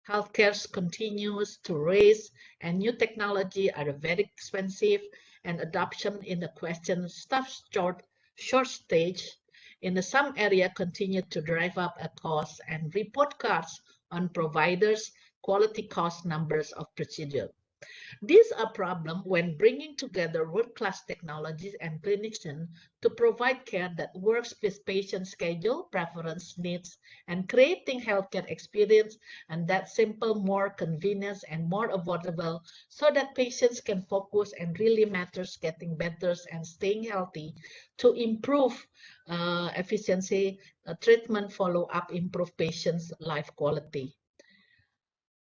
Healthcare continues to rise, and new technology are very expensive, and adoption in the question staff shortage in some area continue to drive up a cost and report cards on providers' quality cost numbers of procedure. These are problems when bringing together world-class technologies and clinicians to provide care that works with patient schedule, preference, needs, and creating healthcare experience and that simple, more convenient, and more affordable so that patients can focus and really matters getting better and staying healthy to improve efficiency, treatment follow-up, improve patients' life quality.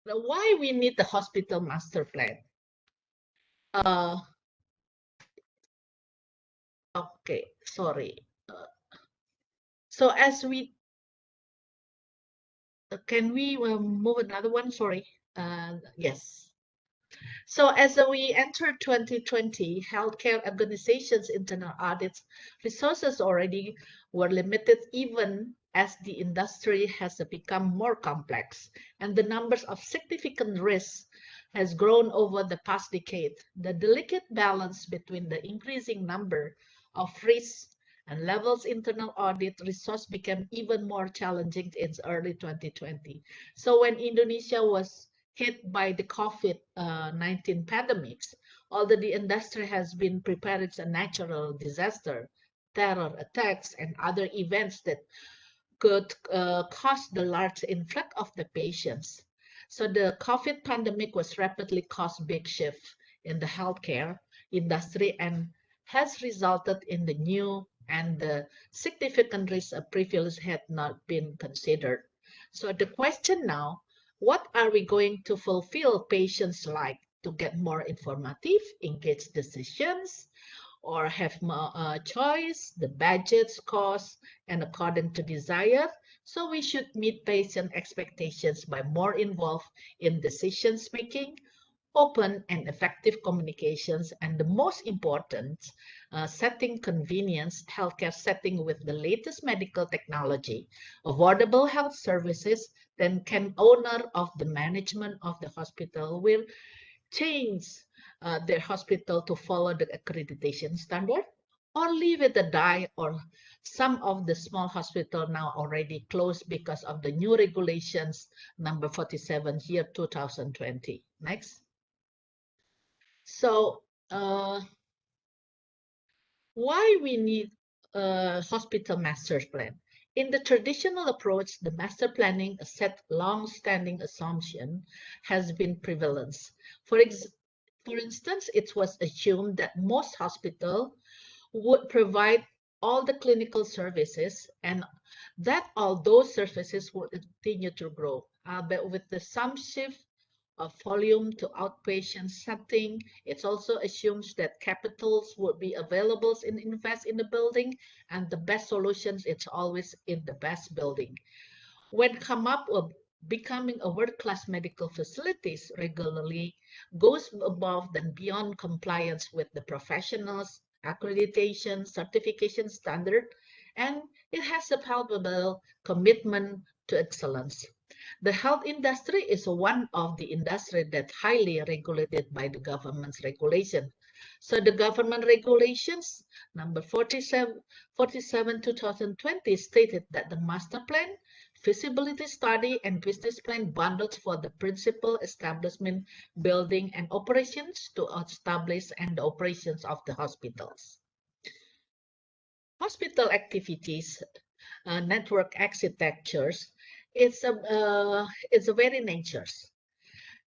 Now, why we need the hospital master plan? Okay, sorry. So as we, can we move another one? Sorry. Yes. So as we enter 2020, healthcare organizations' internal audits resources already were limited even as the industry has become more complex and the numbers of significant risks has grown over the past decade. The delicate balance between the increasing number of risks and levels internal audit resource became even more challenging in early 2020. So when Indonesia was hit by the COVID-19 pandemics, although the industry has been prepared for a natural disaster, terror attacks, and other events that could cause the large influx of the patients. So the COVID pandemic was rapidly caused big shift in the healthcare industry and has resulted in the new and the significant risks of previous had not been considered. So the question now, what are we going to fulfill patients like to get more informative, engaged decisions, or have more choice, the budgets, costs, and according to desire. So we should meet patient expectations by more involved in decisions making, open and effective communications, and the most important, setting convenience healthcare setting with the latest medical technology, affordable health services, then can owner of the management of the hospital will change their hospital to follow the accreditation standard or leave it to die, or some of the small hospital now already closed because of the new regulations number 47 year 2020. Next. So why we need a hospital master plan? In the traditional approach, the master planning, a set long-standing assumption, has been prevalent. For instance, it was assumed that most hospitals would provide all the clinical services and that all those services would continue to grow. But with the some shift of volume to outpatient setting, it also assumes that capitals would be available in invest in the building and the best solutions, it's always in the best building. When come up with becoming a world-class medical facilities regularly goes above and beyond compliance with the professionals, accreditation, certification standard, and it has a palpable commitment to excellence. The health industry is one of the industry that highly regulated by the government's regulation. So the government regulations number 47 2020 stated that the master plan, feasibility study, and business plan bundles for the principal establishment, building, and operations to establish and the operations of the hospitals. Hospital activities, network architectures, it's a very natures.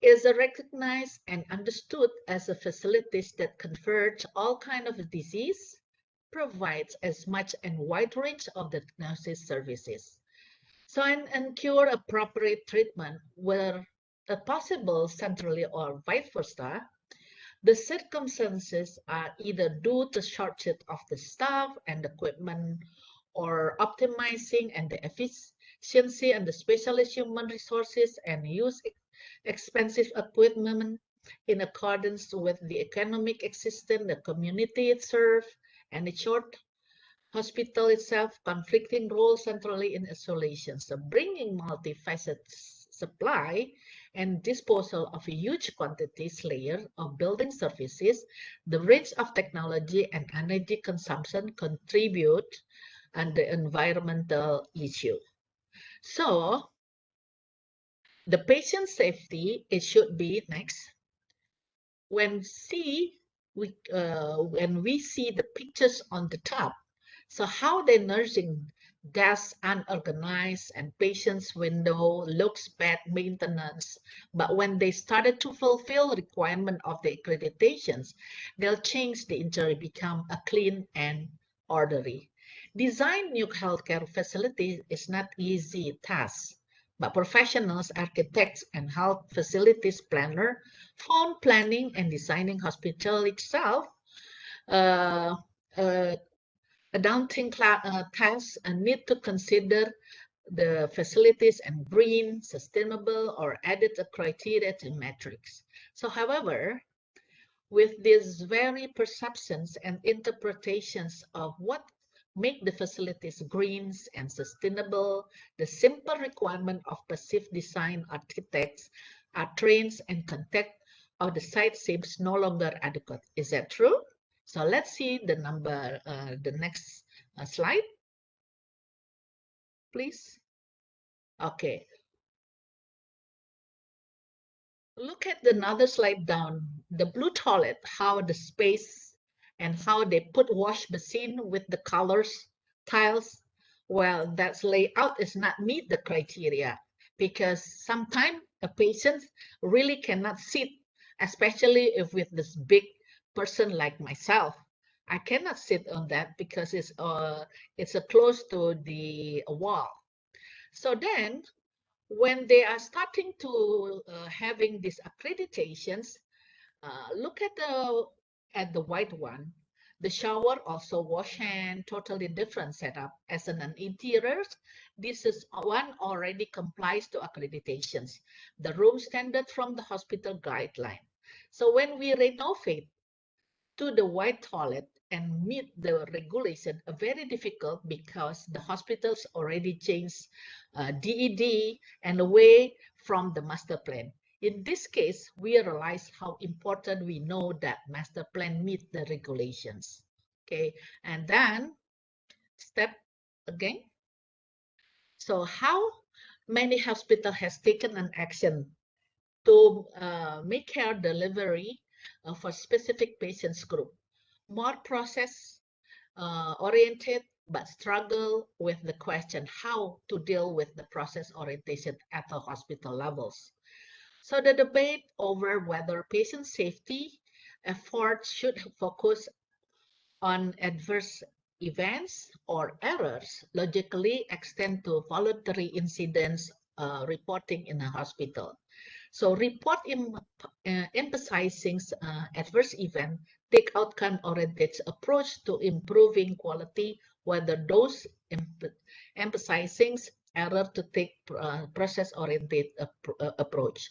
Is recognized and understood as a facilities that converge all kind of disease, provides as much and wide range of the diagnosis services. So and cure appropriate treatment where possible centrally or vice versa. The circumstances are either due to shortage of the staff and equipment or optimizing and the efficiency and the specialist human resources and use expensive equipment in accordance with the economic existence, the community it serves, and the short hospital itself conflicting roles centrally in isolation. So bringing multifaceted supply and disposal of huge quantities layer of building services, the rates of technology and energy consumption contribute and the environmental issue. So the patient safety, it should be next. When we see the pictures on the top, so how the nursing desk unorganized and patient's window looks bad maintenance, but when they started to fulfill requirement of the accreditations, they'll change the interior, become a clean and orderly. Design new healthcare facilities is not easy task, but professionals, architects, and health facilities planner found planning and designing hospital itself uh, uh, a daunting task and need to consider the facilities and green, sustainable, or added criteria to metrics. So, however, with these very perceptions and interpretations of what make the facilities green and sustainable, the simple requirement of passive design architects are trained and contact of the site seems no longer adequate. Is that true? So let's see the next slide, please. Okay, look at another slide down, the blue toilet, how the space and how they put wash machine with the colors, tiles. Well, that layout is not meet the criteria because sometimes a patient really cannot sit, especially if with this big person like myself. I cannot sit on that because it's close to the wall. So then when they are starting to having these accreditations, look at the white one. The shower also wash hand, totally different setup. As an interior, this is one already complies to accreditations, the room standard from the hospital guideline. So when we renovate to the white toilet and meet the regulation very difficult because the hospitals already changed DED and away from the master plan. In this case, we realize how important we know that master plan meet the regulations. Okay, and then step again. So how many hospital has taken an action to make care delivery for specific patients group? More process oriented, but struggle with the question how to deal with the process orientation at the hospital levels. So the debate over whether patient safety efforts should focus on adverse events or errors logically extend to voluntary incidents reporting in a hospital. So report emphasizing adverse event, take outcome-oriented approach to improving quality, whether those emphasizing error to take process-oriented approach.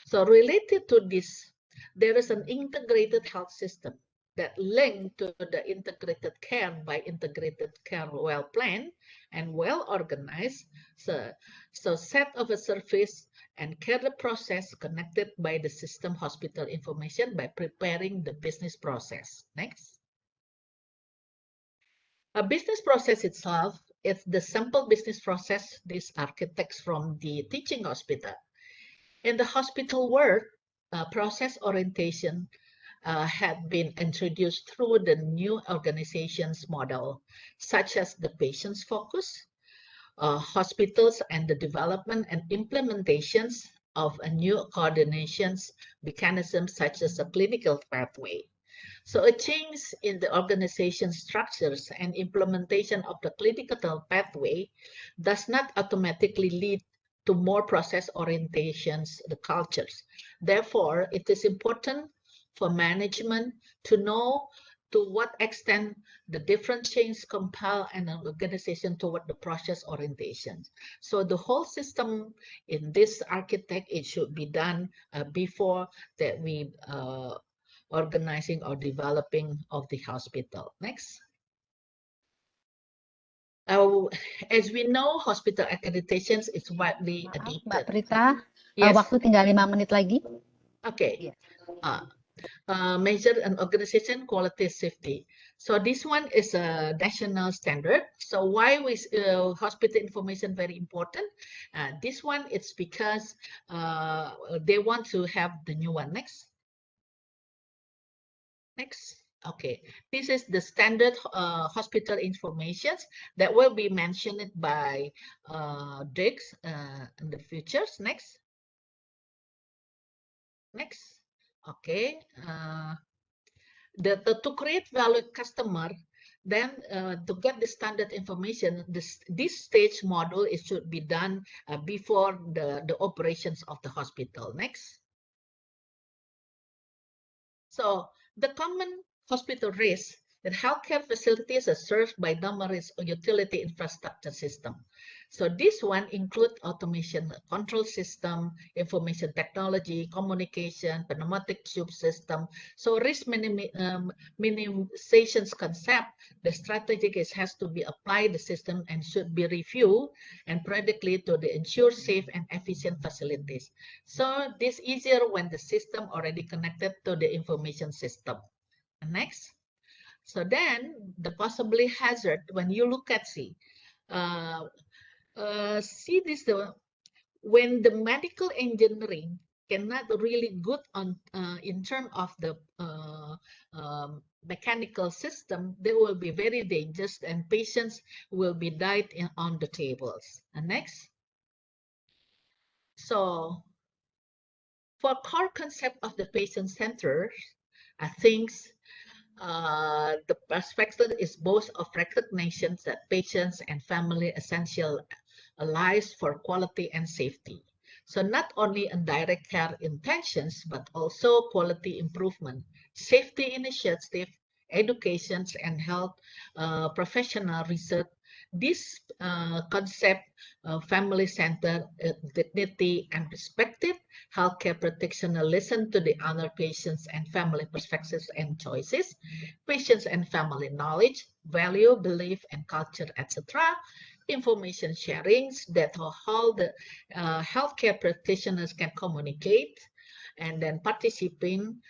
So related to this, there is an integrated health system that linked to the integrated care by integrated care well planned and well organized. So set of a service and care the process connected by the system hospital information by preparing the business process. Next. A business process itself is the simple business process these architects from the teaching hospital. In the hospital world, process orientation had been introduced through the new organizations model, such as the patient's focus, hospitals, and the development and implementations of a new coordinations mechanism, such as a clinical pathway. So a change in the organization structures and implementation of the clinical pathway does not automatically lead to more process orientations, the cultures. Therefore, it is important for management to know to what extent the different changes compel an organization toward the process orientation. So the whole system in this architect, it should be done before that we organizing or developing of the hospital. Next. As we know, hospital accreditations is widely Maaf, Mbak adopted. Prita, Yes. waktu tinggal 5 menit lagi. Okay. Yes. Measure and organization quality safety. So this one is a national standard. So why is hospital information very important? This one it's because they want to have the new one. Next. Okay, this is the standard hospital information that will be mentioned by Dix in the futures. Next. Okay. To create valued customer, then to get the standard information, this stage model it should be done before the operations of the hospital. Next. So the common hospital risk that healthcare facilities are served by numerous utility infrastructure system. So this one include automation control system, information technology, communication, pneumatic tube system. So risk minimization concept, the strategic has to be applied the system and should be reviewed and periodically to ensure safe and efficient facilities. So this easier when the system already connected to the information system. Next. So then the possibly hazard when you look at see this when the medical engineering cannot really good on in terms of the mechanical system, they will be very dangerous and patients will be died on the tables. And next. So for core concept of the patient center, I think the perspective is both of recognition that patients and family essential lives for quality and safety. So not only in direct care intentions, but also quality improvement, safety initiative, education, and health professional research. This concept, family center, dignity and perspective, healthcare practitioner listen to the other patients and family perspectives and choices, patients and family knowledge, value, belief, and culture, etc. Information sharings that how the healthcare practitioners can communicate, and then participants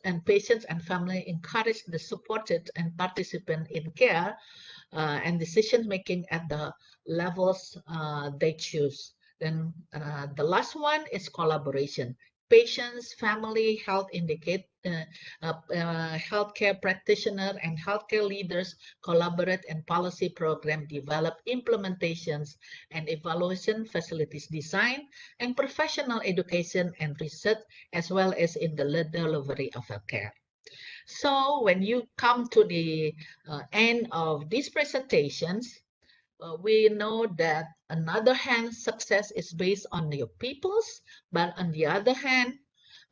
and patients and family encourage the supported and participant in care and decision making at the levels they choose. Then the last one is collaboration. Patients, family, healthcare practitioner, and healthcare leaders collaborate and policy program develop implementations and evaluation facilities design and professional education and research as well as in the delivery of healthcare. So when you come to the end of these presentations, we know that on the other hand, success is based on your peoples, but on the other hand,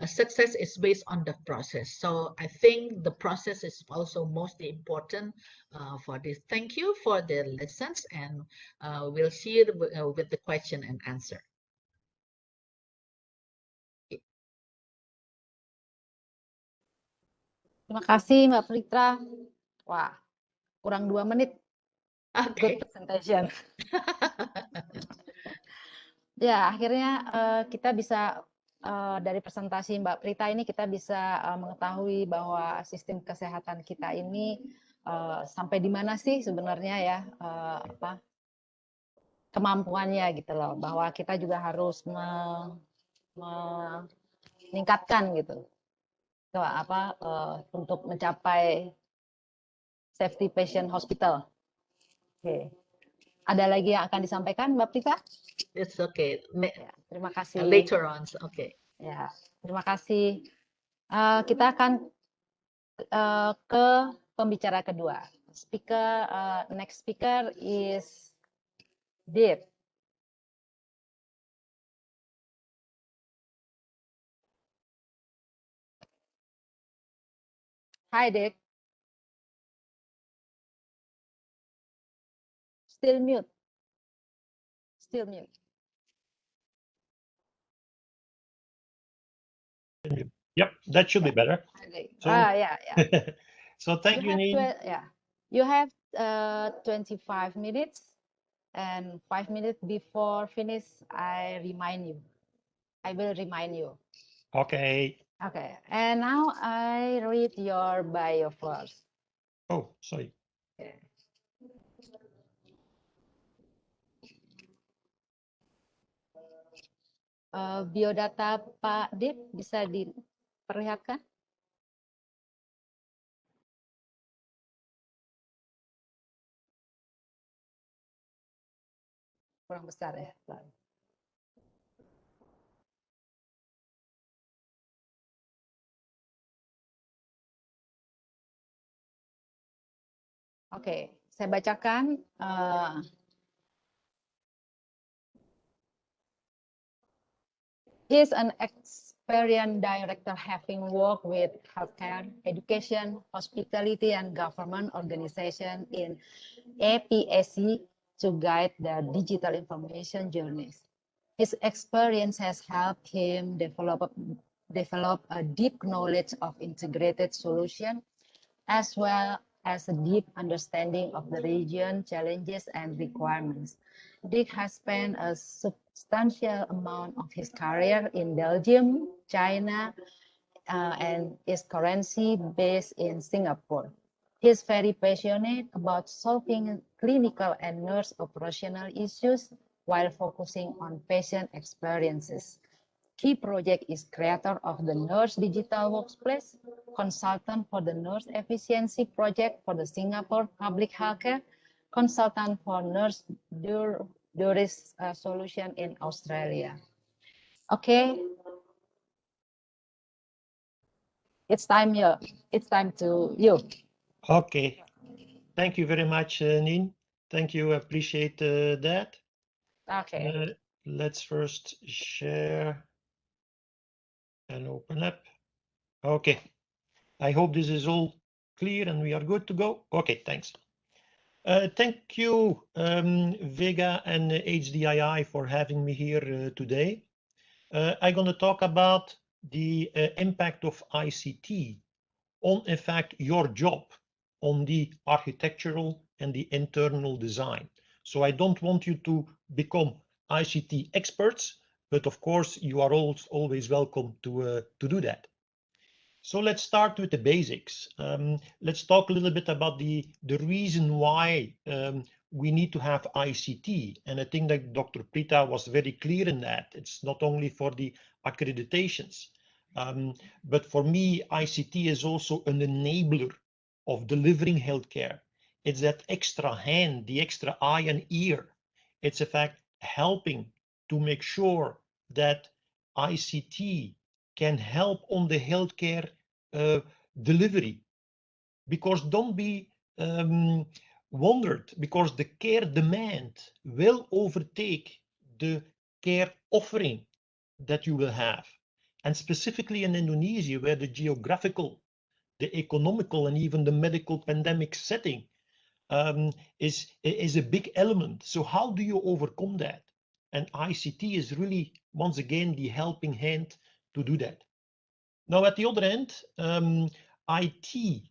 success is based on the process. So I think the process is also most important for this. Thank you for the lessons, and we'll see you with the question and answer. Terima kasih Mbak Prita. Wah, kurang 2 menit. Okay. Good presentation. Ya, akhirnya kita bisa dari presentasi Mbak Prita ini kita bisa mengetahui bahwa sistem kesehatan kita ini sampai di mana sih sebenarnya ya kemampuannya gitu loh, bahwa kita juga harus meningkatkan gitu untuk mencapai safety patient hospital. Oke. Ada lagi yang akan disampaikan Mbak Prita? It's okay. Ya, terima kasih. Later on, okay. Ya, terima kasih. Kita akan ke pembicara kedua. Next speaker is Dave. Hi, Dave. Still mute. Still mute. Yep, that should be better. Okay. So, yeah. so thank you, Neen. You have 25 minutes, and 5 minutes before finish, I will remind you. Okay. Okay, and now I read your bio first. Oh, sorry. Okay. Biodata Pak Dip bisa diperlihatkan? Kurang besar ya. Oke, saya bacakan. He is an experienced director having worked with healthcare, education, hospitality, and government organizations in APAC to guide their digital information journeys. His experience has helped him develop a deep knowledge of integrated solutions, as well as a deep understanding of the region challenges and requirements. Dick has spent a substantial amount of his career in Belgium, China, and is currently based in Singapore. He's very passionate about solving clinical and nurse operational issues while focusing on patient experiences. Key project is creator of the Nurse Digital Workplace, consultant for the Nurse Efficiency Project for the Singapore Public Healthcare, consultant for Nurse Juris Solution in Australia. Okay, it's time to you. Okay. Thank you very much, Nin. Thank you. Appreciate that. Okay. Let's first share and open up. Okay. I hope this is all clear and we are good to go. Okay, thanks. Thank you, Vega and HDII for having me here today. I'm going to talk about the impact of ICT on, in fact, your job on the architectural and the internal design. So I don't want you to become ICT experts, but of course you are always welcome to do that. So let's start with the basics. Let's talk a little bit about the reason why we need to have ICT. And I think that Dr. Prita was very clear in that. It's not only for the accreditations, but for me, ICT is also an enabler of delivering healthcare. It's that extra hand, the extra eye and ear. It's in fact helping to make sure that ICT can help on the healthcare delivery. Because don't be wondered, because the care demand will overtake the care offering that you will have. And specifically in Indonesia, where the geographical, the economical, and even the medical pandemic setting is a big element. So how do you overcome that? And ICT is really, once again, the helping hand to do that. Now, at the other end, IT,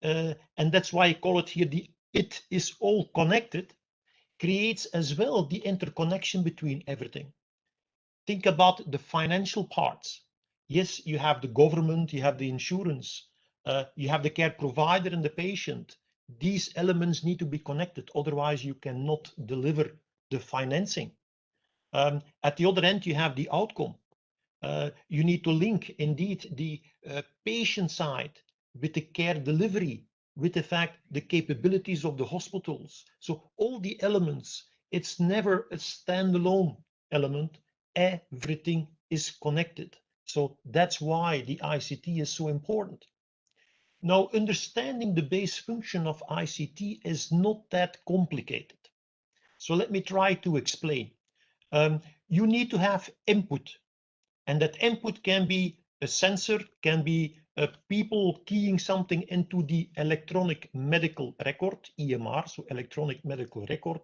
and that's why I call it here it is all connected, creates as well the interconnection between everything. Think about the financial parts. Yes, you have the government, you have the insurance, you have the care provider and the patient. These elements need to be connected, otherwise you cannot deliver the financing. At the other end, you have the outcome. You need to link indeed the patient side with the care delivery, with the fact the capabilities of the hospitals. So all the elements, it's never a standalone element. Everything is connected. So that's why the ICT is so important. Now, understanding the base function of ICT is not that complicated. So let me try to explain. You need to have input. And that input can be a sensor, can be people keying something into the electronic medical record, EMR, so electronic medical record.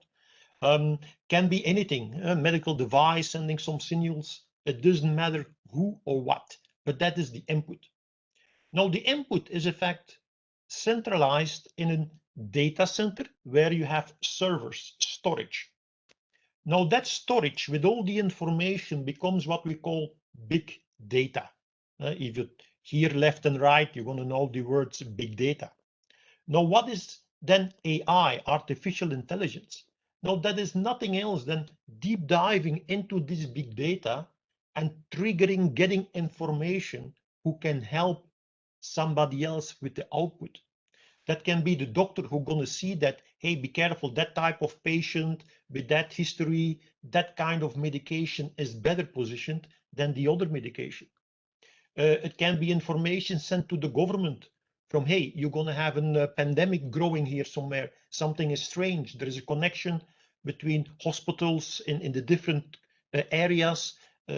Can be anything, a medical device sending some signals. It doesn't matter who or what, but that is the input. Now, the input is in fact centralized in an data center where you have servers, storage. Now that storage with all the information becomes what we call big data. If you hear left and right, you're going to know the words big data. Now, what is then AI, artificial intelligence? Now, that is nothing else than deep diving into this big data and triggering, getting information who can help somebody else with the output. That can be the doctor who's going to see that, hey, be careful, that type of patient with that history, that kind of medication is better positioned than the other medication. It can be information sent to the government from, hey, you're going to have a pandemic growing here somewhere. Something is strange. There is a connection between hospitals in the different areas.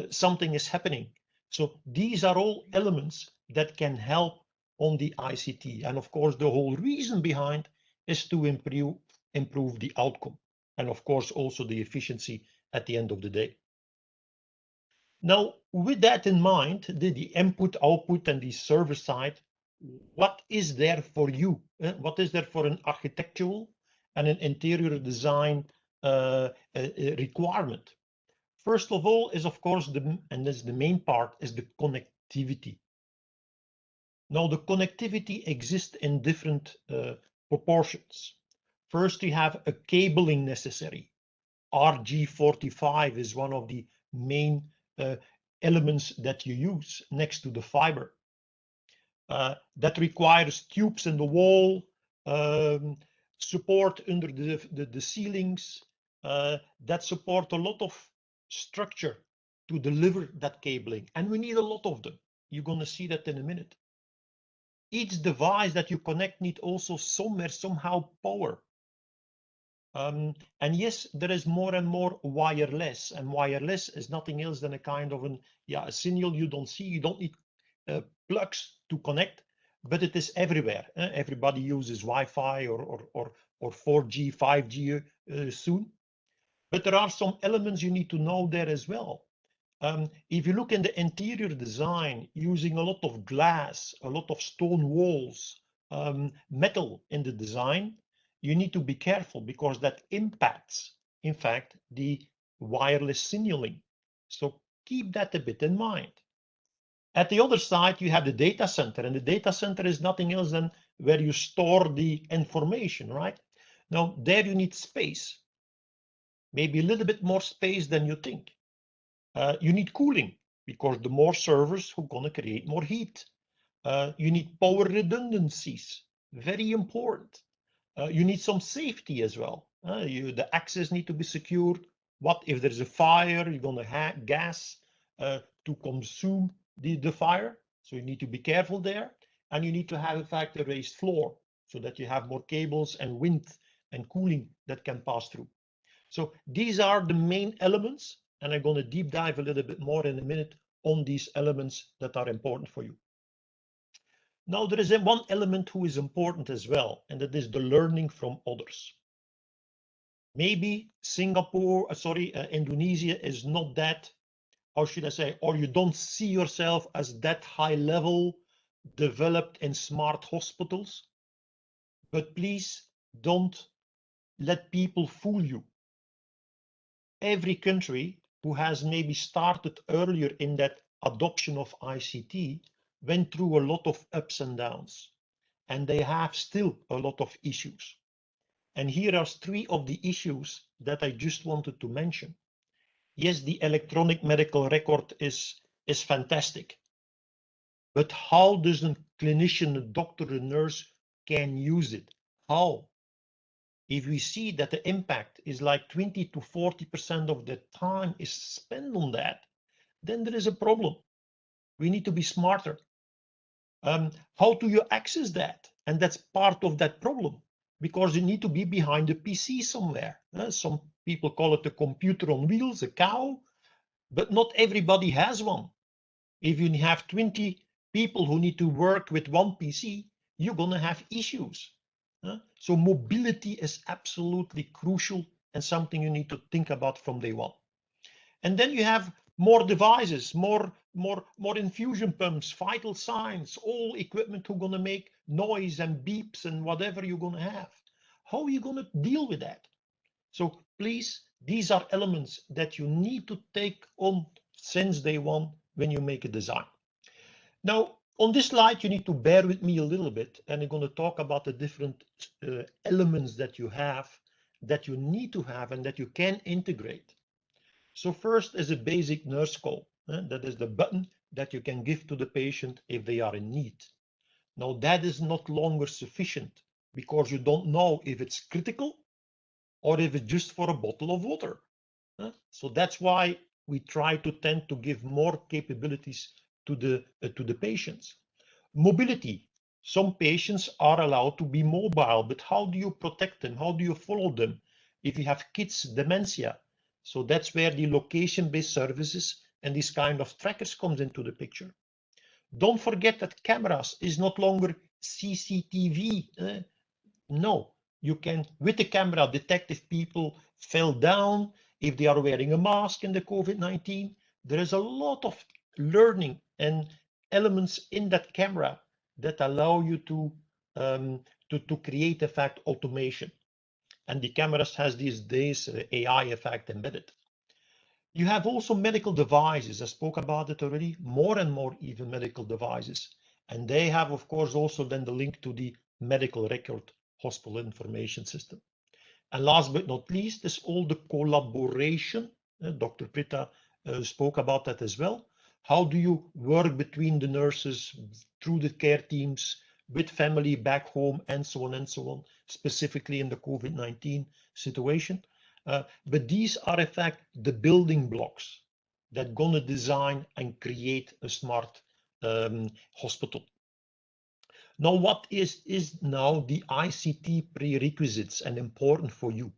Something is happening. So these are all elements that can help on the ICT. And of course, the whole reason behind is to improve the outcome. And of course, also the efficiency at the end of the day. Now, with that in mind, the input, output, and the server side, what is there for you? What is there for an architectural and an interior design requirement? First of all is, of course, and this is the main part, is the connectivity. Now, the connectivity exists in different proportions. First, you have a cabling necessary. RG45 is one of the main elements that you use next to the fiber. That requires tubes in the wall, support under the ceilings, that support a lot of structure to deliver that cabling. And we need a lot of them. You're going to see that in a minute. Each device that you connect needs also somehow power. And yes, there is more and more wireless, and wireless is nothing else than a kind of a signal you don't see. You don't need plugs to connect, but it is everywhere. Everybody uses Wi-Fi or 4G, 5G soon. But there are some elements you need to know there as well. If you look in the interior design, using a lot of glass, a lot of stone walls, metal in the design, you need to be careful because that impacts, in fact, the wireless signaling. So keep that a bit in mind. At the other side, you have the data center, and the data center is nothing else than where you store the information, right? Now, there you need space, maybe a little bit more space than you think. You need cooling because the more servers who are going to create more heat. You need power redundancies, very important. You need some safety as well. The access need to be secured. What if there's a fire? You're going to have gas to consume the fire. So you need to be careful there. And you need to have, in fact, a raised floor so that you have more cables and wind and cooling that can pass through. So these are the main elements. And I'm going to deep dive a little bit more in a minute on these elements that are important for you. Now, there is one element who is important as well, and that is the learning from others. Maybe Indonesia is not that, how should I say, or you don't see yourself as that high level developed in smart hospitals. But please don't let people fool you. Every country who has maybe started earlier in that adoption of ICT went through a lot of ups and downs, and they have still a lot of issues. And here are three of the issues that I just wanted to mention. Yes, the electronic medical record is fantastic, but how does a clinician, a doctor, a nurse can use it? How? If we see that the impact is like 20 to 40% of the time is spent on that, then there is a problem. We need to be smarter. How do you access that? And that's part of that problem because you need to be behind the PC somewhere. Some people call it a computer on wheels, a cow, but not everybody has one. If you have 20 people who need to work with one PC, you're going to have issues. So mobility is absolutely crucial and something you need to think about from day one. And then you have more devices, more infusion pumps, vital signs, all equipment who're going to make noise and beeps and whatever you're going to have. How are you going to deal with that? So please, these are elements that you need to take on since day one when you make a design. Now, on this slide, you need to bear with me a little bit, and I'm going to talk about the different elements that you have, that you need to have, and that you can integrate. So first is a basic nurse call. That is the button that you can give to the patient if they are in need. Now, that is not longer sufficient because you don't know if it's critical or if it's just for a bottle of water. So that's why we try to tend to give more capabilities to the patients. Mobility. Some patients are allowed to be mobile, but how do you protect them? How do you follow them? If you have kids, dementia. So that's where the location-based services and this kind of trackers comes into the picture. Don't forget that cameras is not longer CCTV. No, you can, with the camera, detect if people fell down, if they are wearing a mask in the COVID-19. There is a lot of learning and elements in that camera that allow you to create effect automation. And the cameras has these days AI effect embedded. You have also medical devices. I spoke about it already, more and more even medical devices. And they have, of course, also then the link to the medical record hospital information system. And last but not least is all the collaboration. Dr. Prita spoke about that as well. How do you work between the nurses, through the care teams, with family back home, and so on, specifically in the COVID-19 situation. But these are in fact the building blocks that gonna design and create a smart hospital. Now, what is now the ICT prerequisites and important for you?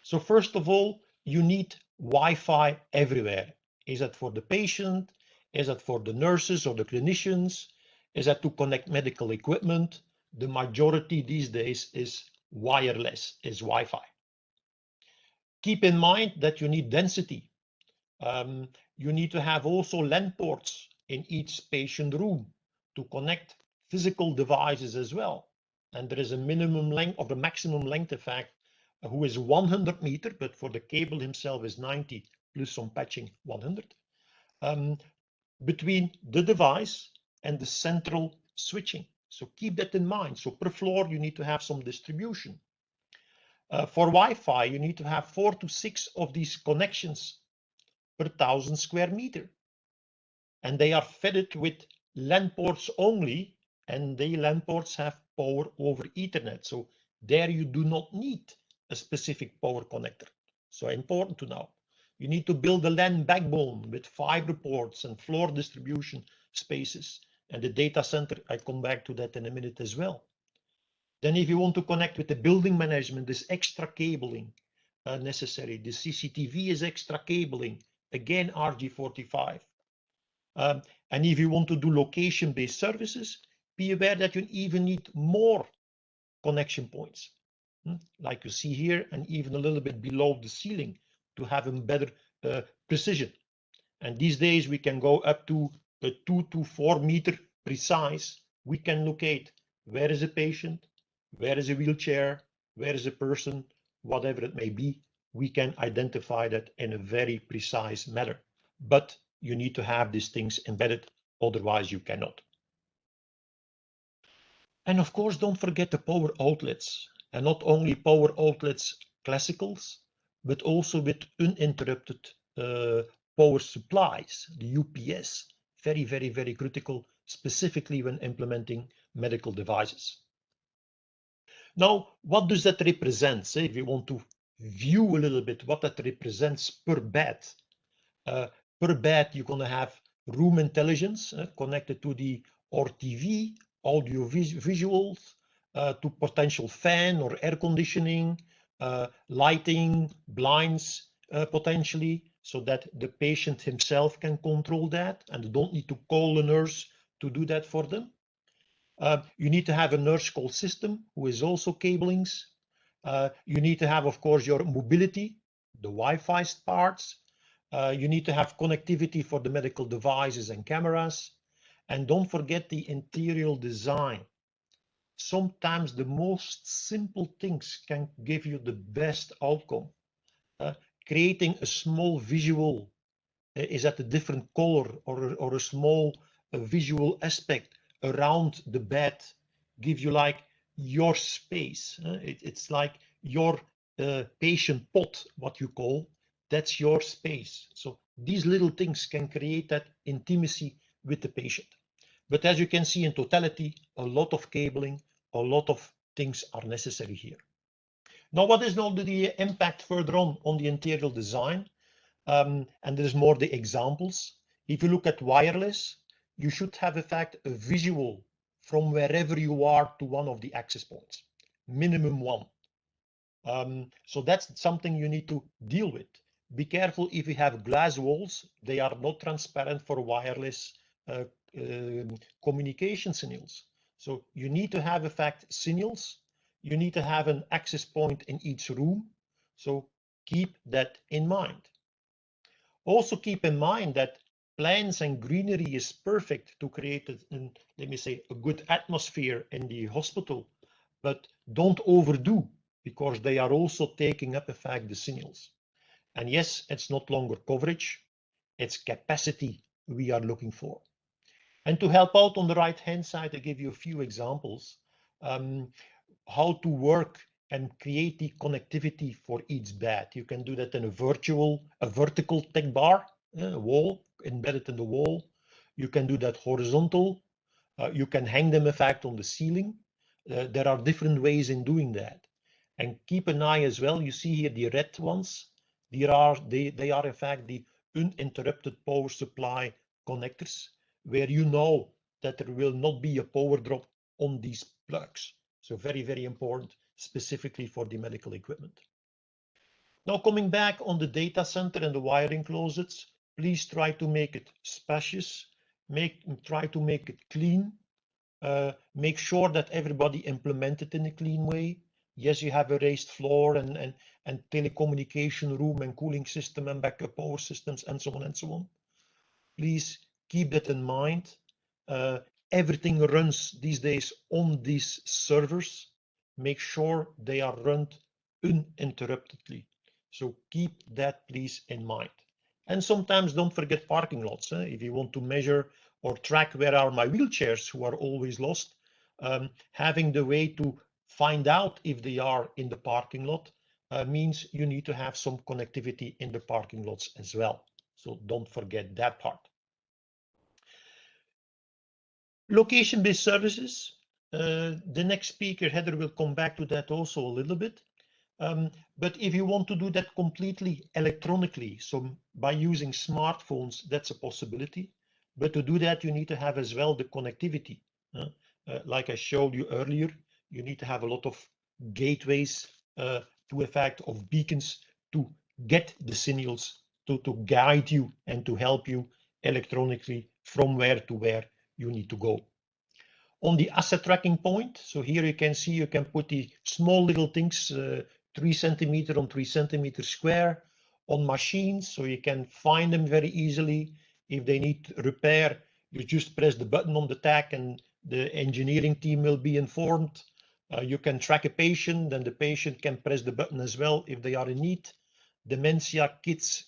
So first of all, you need Wi-Fi everywhere. Is that for the patient? Is that for the nurses or the clinicians? Is that to connect medical equipment? The majority these days is wireless, is Wi-Fi. Keep in mind that you need density. You need to have also LAN ports in each patient room to connect physical devices as well. And there is a minimum length of the maximum length effect, who is 100 meter, but for the cable himself is 90 plus some patching 100, between the device and the central switching. So keep that in mind. So per floor, you need to have some distribution. For Wi-Fi, you need to have 4 to 6 of these connections per 1,000 square meter. And they are fitted with LAN ports only, and the LAN ports have power over Ethernet. So there you do not need a specific power connector. So important to know. You need to build a LAN backbone with fiber ports and floor distribution spaces. And the data center, I come back to that in a minute as well. Then if you want to connect with the building management, there's extra cabling necessary. The CCTV is extra cabling, again RG45. And if you want to do location-based services, be aware that you even need more connection points, like you see here, and even a little bit below the ceiling to have a better precision. And these days we can go up to a 2 to 4 meter precise. We can locate where is a patient, where is a wheelchair, where is a person, whatever it may be. We can identify that in a very precise manner. But you need to have these things embedded, otherwise you cannot. And of course, don't forget the power outlets, and not only power outlets classicals, but also with uninterrupted power supplies, the UPS, very, very, very critical, specifically when implementing medical devices. Now, what does that represent? Say, if you want to view a little bit what that represents per bed. Per bed, you're going to have room intelligence connected to the RTV, audio visuals, to potential fan or air conditioning, lighting, blinds potentially, so that the patient himself can control that and don't need to call a nurse to do that for them. You need to have a nurse call system who is also cablings. You need to have, of course, your mobility, the Wi-Fi parts. You need to have connectivity for the medical devices and cameras. And don't forget the interior design. sometimes the most simple things can give you the best outcome. Creating a small visual, is that a different color or a small visual aspect around the bed, give you like your space. It's like your patient pot, what you call, that's your space. So these little things can create that intimacy with the patient. But as you can see in totality, a lot of cabling, a lot of things are necessary here. Now, what is now the impact further on the interior design? And there's more the examples. If you look at wireless, you should have in fact a visual from wherever you are to one of the access points, minimum one. So that's something you need to deal with. Be careful if you have glass walls, they are not transparent for wireless communication signals. So you need to have in fact signals. You need to have an access point in each room. So keep that in mind. Also keep in mind that plants and greenery is perfect to create let me say, a good atmosphere in the hospital, but don't overdo, because they are also taking up in fact the signals. And yes, it's not longer coverage, it's capacity we are looking for. And to help out on the right hand side, I give you a few examples how to work and create the connectivity for each bed. You can do that in a vertical tech bar, a wall, embedded in the wall. You can do that horizontal. You can hang them in fact on the ceiling. There are different ways in doing that. And keep an eye as well, you see here the red ones. They are in fact the uninterrupted power supply connectors, where you know that there will not be a power drop on these plugs. So very, very important, specifically for the medical equipment. Now coming back on the data center and the wiring closets, please try to make it spacious, try to make it clean, make sure that everybody implement it in a clean way. Yes, you have a raised floor and telecommunication room and cooling system and backup power systems and so on and so on. Please keep that in mind. Everything runs these days on these servers. Make sure they are run uninterruptedly. So keep that please in mind. And sometimes don't forget parking lots. If you want to measure or track where are my wheelchairs who are always lost, having the way to find out if they are in the parking lot means you need to have some connectivity in the parking lots as well. So don't forget that part. Location-based services. The next speaker, Heather, will come back to that also a little bit. But if you want to do that completely electronically, so by using smartphones, that's a possibility. But to do that, you need to have as well the connectivity. Like I showed you earlier, you need to have a lot of gateways to effect of beacons to get the signals to guide you and to help you electronically from where to where you need to go. On the asset tracking point, so here you can see you can put the small little things 3 centimeter on 3 centimeter square on machines, so you can find them very easily. If they need repair, you just press the button on the tag and the engineering team will be informed. You can track a patient, then the patient can press the button as well if they are in need. Dementia kits,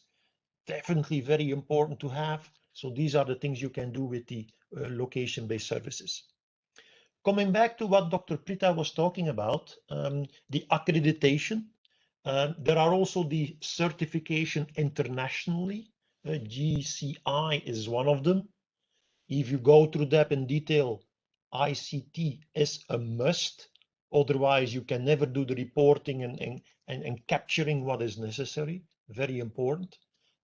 definitely very important to have. So these are the things you can do with the location-based services. Coming back to what Dr. Prita was talking about, the accreditation. There are also the certification internationally. GCI is one of them. If you go through that in detail, ICT is a must. Otherwise, you can never do the reporting and capturing what is necessary. Very important.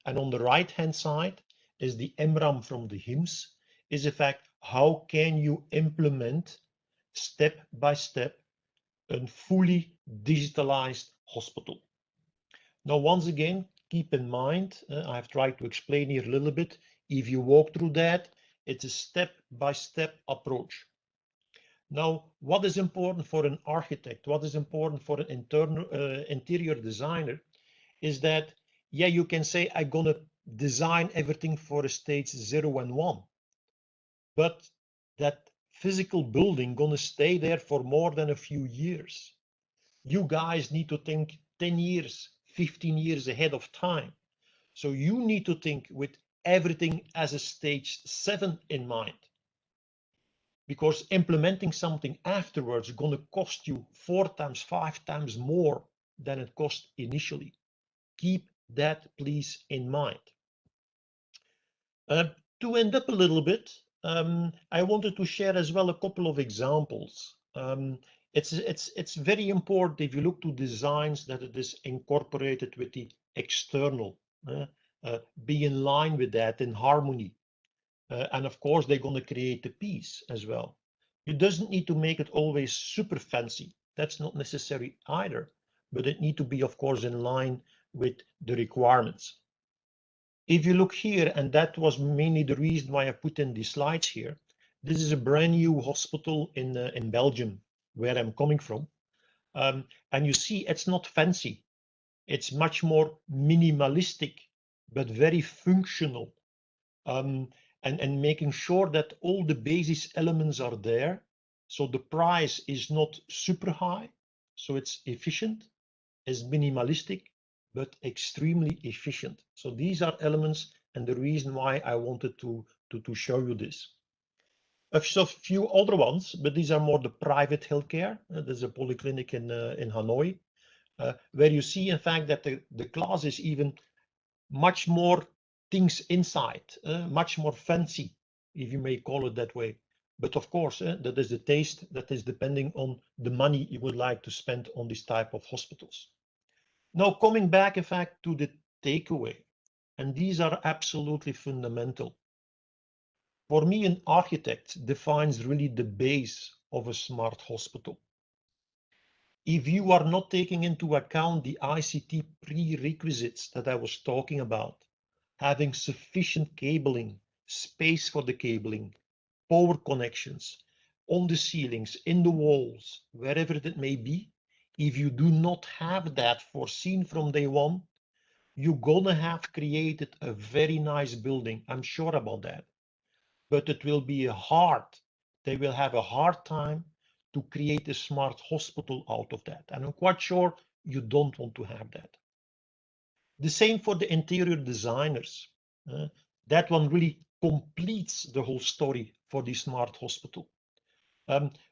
And on the right-hand side is the MRAM from the HIMSS, is in fact, how can you implement step by step a fully digitalized hospital. Now, once again, keep in mind, I've tried to explain here a little bit. If you walk through that, it's a step-by-step approach. Now, what is important for an architect, what is important for an interior designer is that, yeah, you can say, I'm going to design everything for a stage 0 and 1. But that physical building gonna stay there for more than a few years. You guys need to think 10 years, 15 years ahead of time. So you need to think with everything as a stage 7 in mind. Because implementing something afterwards is gonna cost you 4 times, 5 times more than it cost initially. Keep that please in mind. To end up a little bit, I wanted to share as well a couple of examples. It's very important if you look to designs that it is incorporated with the external, be in line with that, in harmony. And of course, they're going to create the piece as well. You doesn't need to make it always super fancy. That's not necessary either, but it need to be, of course, in line with the requirements. If you look here, and that was mainly the reason why I put in these slides here, this is a brand new hospital in Belgium, where I'm coming from. And you see, it's not fancy. It's much more minimalistic, but very functional. And making sure that all the basis elements are there. So the price is not super high. So it's efficient, it's minimalistic, but extremely efficient. So these are elements and the reason why I wanted to show you this. A few other ones, but these are more the private healthcare. There's a polyclinic in Hanoi, where you see, in fact, that the class is even much more things inside, much more fancy, if you may call it that way. But of course, that is the taste that is depending on the money you would like to spend on this type of hospitals. Now, coming back, in fact, to the takeaway, and these are absolutely fundamental. For me, an architect defines really the base of a smart hospital. If you are not taking into account the ICT prerequisites that I was talking about, having sufficient cabling, space for the cabling, power connections, on the ceilings, in the walls, wherever it may be, if you do not have that foreseen from day one, you're gonna have created a very nice building. I'm sure about that. But it will be hard. They will have a hard time to create a smart hospital out of that. And I'm quite sure you don't want to have that. The same for the interior designers. That one really completes the whole story for the smart hospital.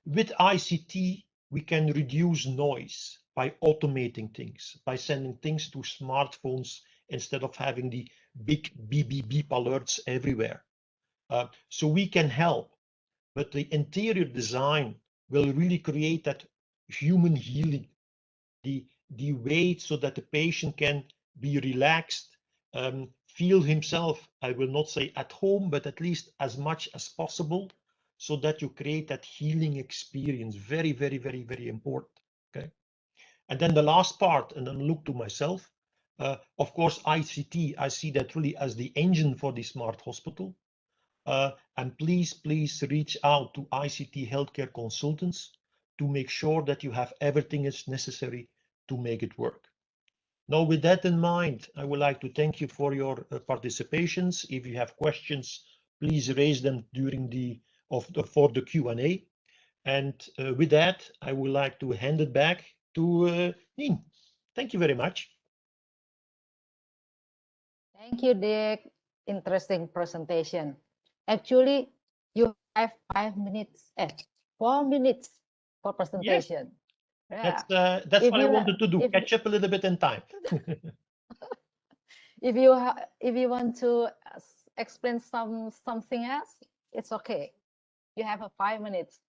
With ICT, we can reduce noise by automating things, by sending things to smartphones instead of having the big beep, beep, beep alerts everywhere. So we can help, but the interior design will really create that human healing, the way so that the patient can be relaxed, feel himself, I will not say at home, but at least as much as possible, so that you create that healing experience. Very, very, very, very important. Okay. And then the last part, and then look to myself. Of course, ICT, I see that really as the engine for the smart hospital. And please reach out to ICT healthcare consultants to make sure that you have everything that's necessary to make it work. Now, with that in mind, I would like to thank you for your participations. If you have questions, please raise them during for the Q&A. And with that, I would like to hand it back to Nien. Thank you very much. Thank you, Dick. Interesting presentation. Actually, you have 5 minutes, 4 minutes for presentation. Yes. Yeah. That's what I wanted to do, catch up a little bit in time. If you want to explain something else, it's okay. You have 5 minutes.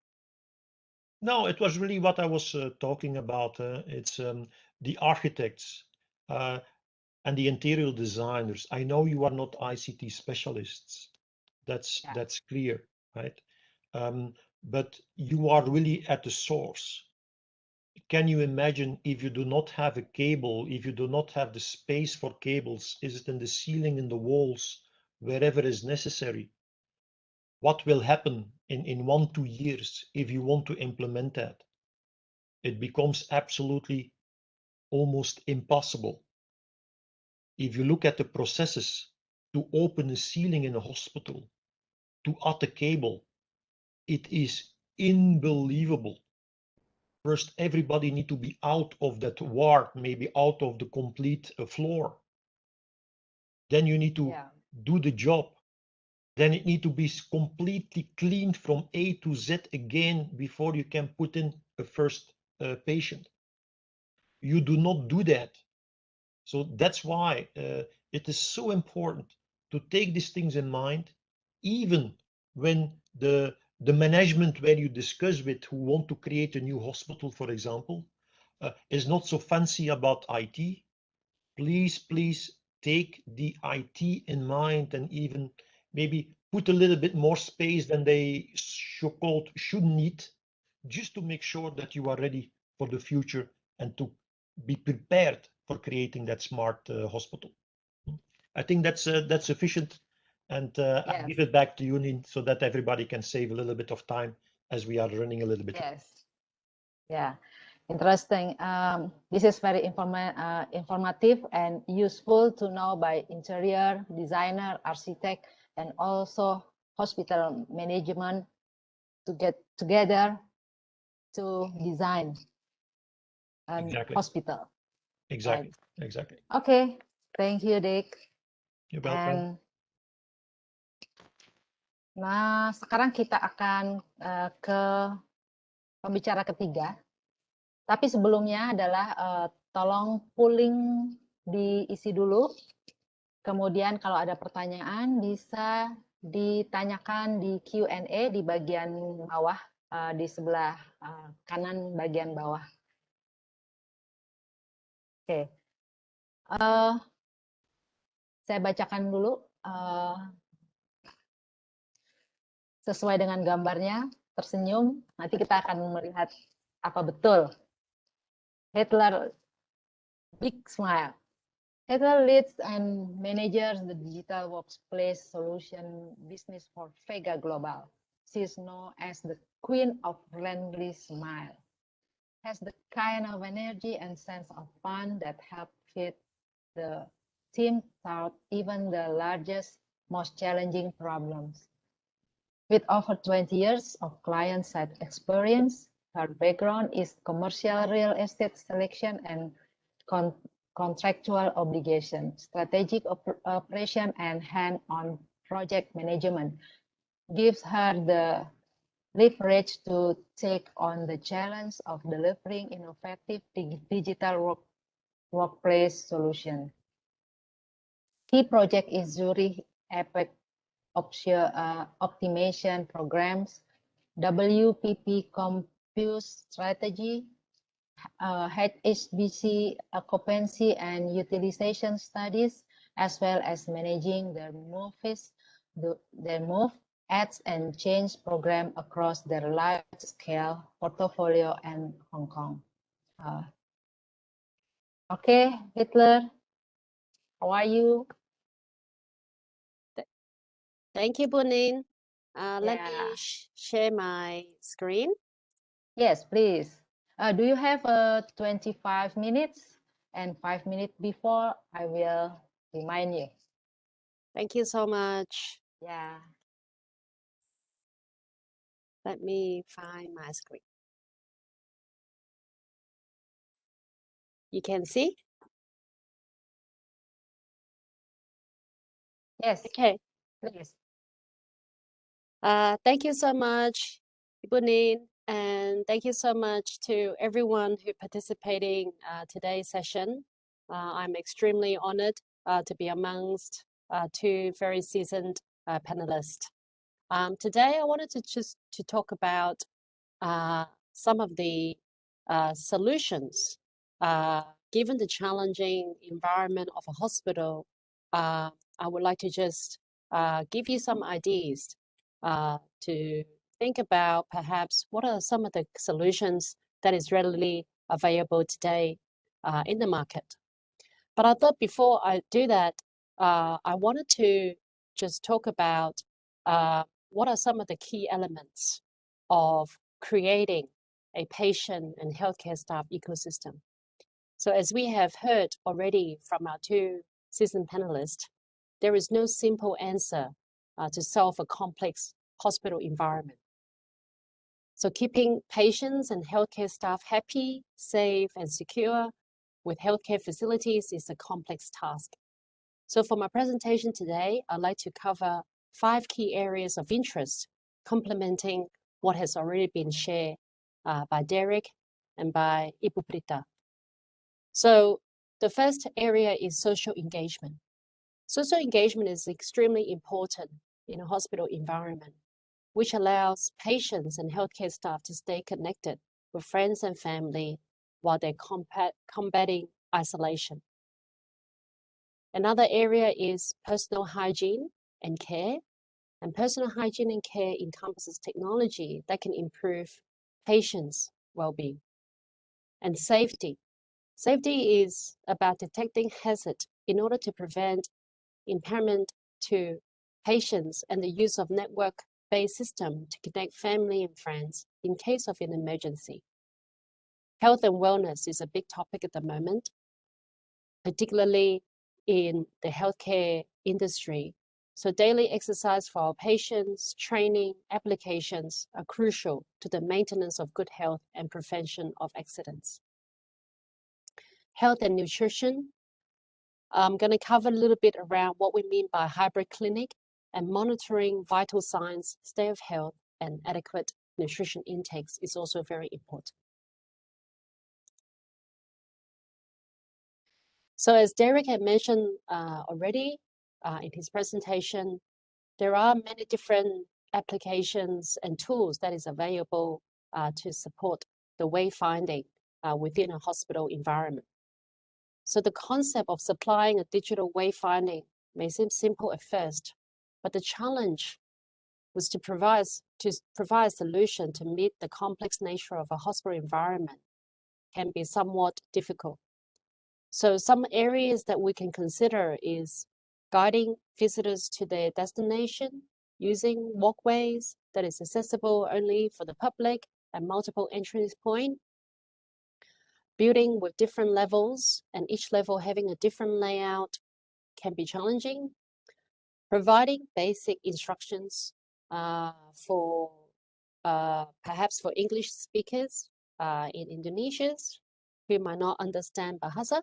No, it was really what I was talking about. It's the architects and the interior designers. I know you are not ICT specialists. That's clear, right? But you are really at the source. Can you imagine if you do not have a cable, if you do not have the space for cables, is it in the ceiling, in the walls, wherever is necessary? What will happen in 1-2 years if you want to implement that? It becomes absolutely almost impossible. If you look at the processes to open a ceiling in a hospital, to add a cable, it is unbelievable. First, everybody need to be out of that ward, maybe out of the complete floor. Then you need to do the job. Then it need to be completely cleaned from A to Z again before you can put in a first patient. You do not do that. So that's why it is so important to take these things in mind, even when the management where you discuss with who want to create a new hospital, for example, is not so fancy about IT. Please take the IT in mind and even maybe put a little bit more space than they so-called should need, just to make sure that you are ready for the future and to be prepared for creating that smart hospital. I think that's sufficient, and I'll give it back to you, Nin, so that everybody can save a little bit of time as we are running a little bit. Yeah. Interesting. This is very informative and useful to know by interior designer, architect, and also hospital management to get together to design a hospital. Exactly. Right? Exactly. Okay. Thank you, Dick. You're welcome. Nah, sekarang kita akan ke pembicara ketiga. Tapi sebelumnya adalah tolong polling diisi dulu. Kemudian kalau ada pertanyaan bisa ditanyakan di Q&A di bagian bawah, di sebelah kanan bagian bawah. Oke. Saya bacakan dulu. Sesuai dengan gambarnya, tersenyum. Nanti kita akan melihat apa betul. Hitler, big smile. Hitler leads and manages the digital workplace solution business for Vega Global. She is known as the Queen of Friendly Smile. Has the kind of energy and sense of fun that help fit the team through even the largest, most challenging problems. With over 20 years of client-side experience, her background is commercial real estate selection and contractual obligation, strategic operation, and hand-on project management. Gives her the leverage to take on the challenge of delivering innovative digital workplace solution. Key project is Zurich Epic optimization programs, WPP compute strategy, HBC occupancy and utilization studies, as well as managing their move, ads and change program across their large-scale portfolio in Hong Kong. Okay, Hitler, how are you? Thank you, Bunin. Let me share my screen. Yes, please. Do you have 25 minutes? And 5 minutes before, I will remind you. Thank you so much. Yeah. Let me find my screen. You can see? Yes. Okay. Please. Thank you so much, Bunin, and thank you so much to everyone who participating today's session. I'm extremely honored to be amongst two very seasoned panelists. Today, I wanted to talk about some of the solutions given the challenging environment of a hospital. I would like to just give you some ideas to think about perhaps what are some of the solutions that is readily available today in the market. But I thought before I do that, I wanted to just talk about what are some of the key elements of creating a patient and healthcare staff ecosystem. So as we have heard already from our two seasoned panelists, there is no simple answer to solve a complex hospital environment. So keeping patients and healthcare staff happy, safe, and secure with healthcare facilities is a complex task. So for my presentation today, I'd like to cover 5 key areas of interest, complementing what has already been shared by Derek and by Ibu Prita. So the first area is social engagement. Social engagement is extremely important in a hospital environment, which allows patients and healthcare staff to stay connected with friends and family while they're combating isolation. Another area is personal hygiene and care. And personal hygiene and care encompasses technology that can improve patients' well-being. And safety. Safety is about detecting hazard in order to prevent impairment to patients and the use of network-based system to connect family and friends in case of an emergency. Health and wellness is a big topic at the moment, particularly in the healthcare industry. So daily exercise for our patients, training, applications are crucial to the maintenance of good health and prevention of accidents. Health and nutrition. I'm going to cover a little bit around what we mean by hybrid clinic and monitoring vital signs, state of health, and adequate nutrition intakes is also very important. So as Derek had mentioned already in his presentation, there are many different applications and tools that is available to support the wayfinding within a hospital environment. So the concept of supplying a digital wayfinding may seem simple at first, but the challenge was to provide a solution to meet the complex nature of a hospital environment can be somewhat difficult. So some areas that we can consider is guiding visitors to their destination, using walkways that is accessible only for the public and multiple entry points, building with different levels and each level having a different layout can be challenging. Providing basic instructions for perhaps for English speakers in Indonesia who might not understand Bahasa.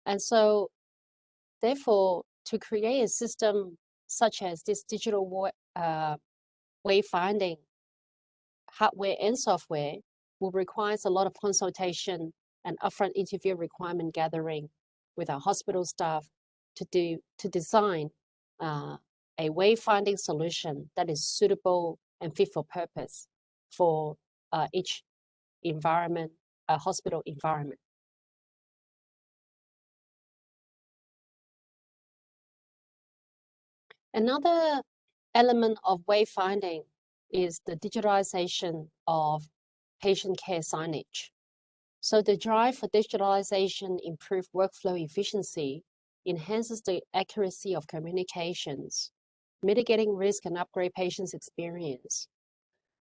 And so therefore, to create a system such as this digital wayfinding hardware and software will require a lot of consultation and upfront interview requirement gathering with our hospital staff to design a wayfinding solution that is suitable and fit for purpose for each environment, hospital environment. Another element of wayfinding is the digitalization of patient care signage. So the drive for digitalization improves workflow efficiency, enhances the accuracy of communications, mitigating risk and upgrade patients' experience.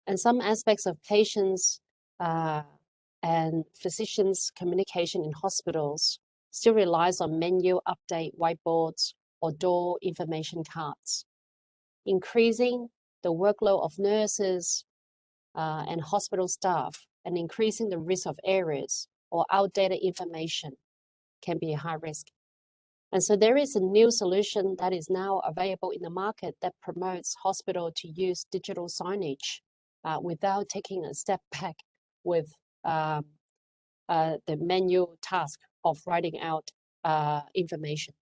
And some aspects of patients and physicians' communication in hospitals still relies on menu update whiteboards or door information cards, increasing the workload of nurses and hospital staff and increasing the risk of errors or outdated information can be a high risk. And so there is a new solution that is now available in the market that promotes hospital to use digital signage without taking a step back with the manual task of writing out information.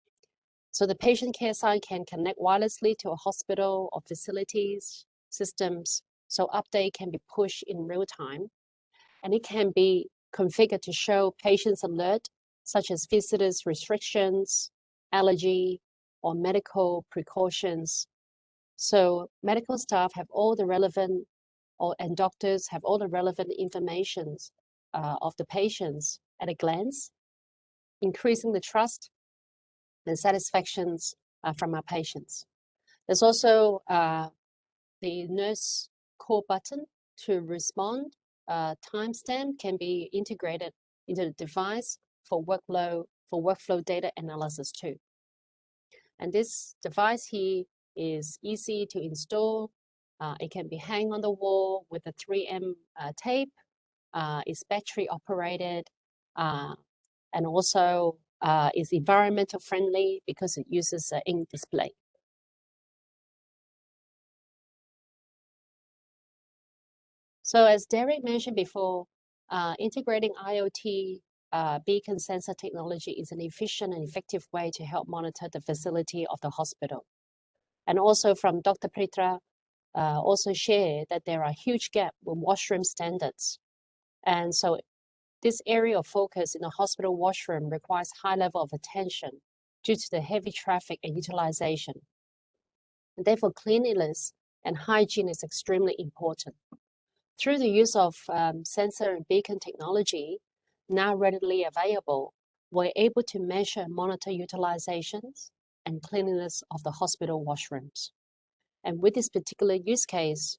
So the patient care sign can connect wirelessly to a hospital or facilities systems, so update can be pushed in real time. And it can be configured to show patients alert, such as visitors restrictions, allergy, or medical precautions. So medical staff have all the relevant, and doctors have all the relevant information of the patients at a glance, increasing the trust and satisfactions from our patients. There's also the nurse call button to respond. Timestamp can be integrated into the device for workflow data analysis too. And this device here is easy to install It can be hung on the wall with a 3M tape. It's battery operated, and also is environmental friendly because it uses an ink display. So as Derek mentioned before, integrating IoT beacon sensor technology is an efficient and effective way to help monitor the facility of the hospital. And also from Dr. Pritra, also shared that there are huge gaps with washroom standards. And so this area of focus in the hospital washroom requires high level of attention due to the heavy traffic and utilization. And therefore, cleanliness and hygiene is extremely important. Through the use of sensor and beacon technology, now readily available, we're able to measure and monitor utilizations and cleanliness of the hospital washrooms. And with this particular use case,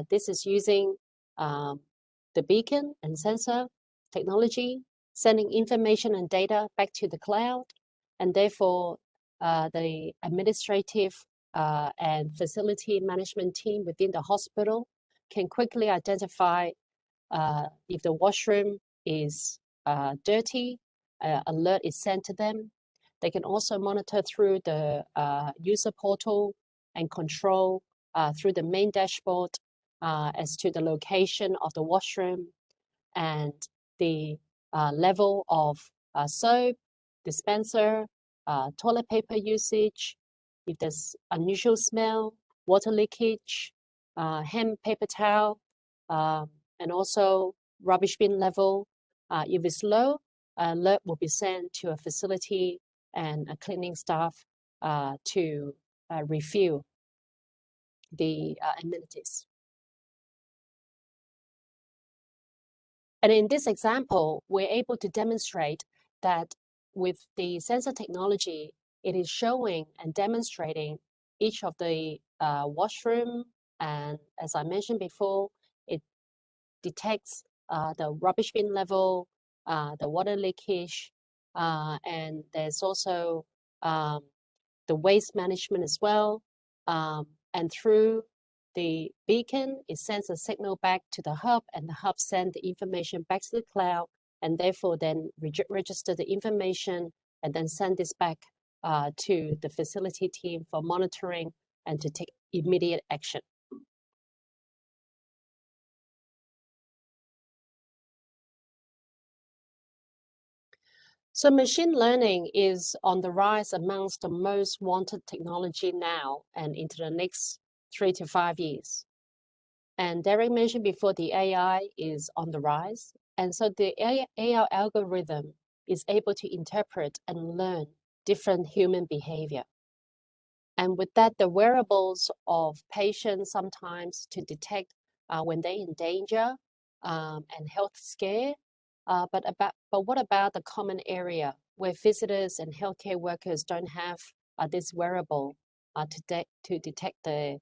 this is using the beacon and sensor technology, sending information and data back to the cloud, and therefore the administrative and facility management team within the hospital can quickly identify if the washroom is dirty, alert is sent to them. They can also monitor through the user portal and control through the main dashboard as to the location of the washroom and the level of soap, dispenser, toilet paper usage, if there's unusual smell, water leakage, hand paper towel, and also rubbish bin level. If it's low, alert will be sent to a facility and a cleaning staff to refill the amenities. And in this example, we're able to demonstrate that with the sensor technology, it is showing and demonstrating each of the washroom. And as I mentioned before, it detects the rubbish bin level, the water leakage, and there's also the waste management as well. And through the beacon, it sends a signal back to the hub, and the hub sends the information back to the cloud, and therefore then register the information and then send this back to the facility team for monitoring and to take immediate action. So machine learning is on the rise amongst the most wanted technology now and into the next 3 to 5 years. And Derek mentioned before, the AI is on the rise. And so the AI algorithm is able to interpret and learn different human behavior. And with that, the wearables of patients sometimes to detect when they're in danger and health scare. But what about the common area where visitors and healthcare workers don't have this wearable to detect the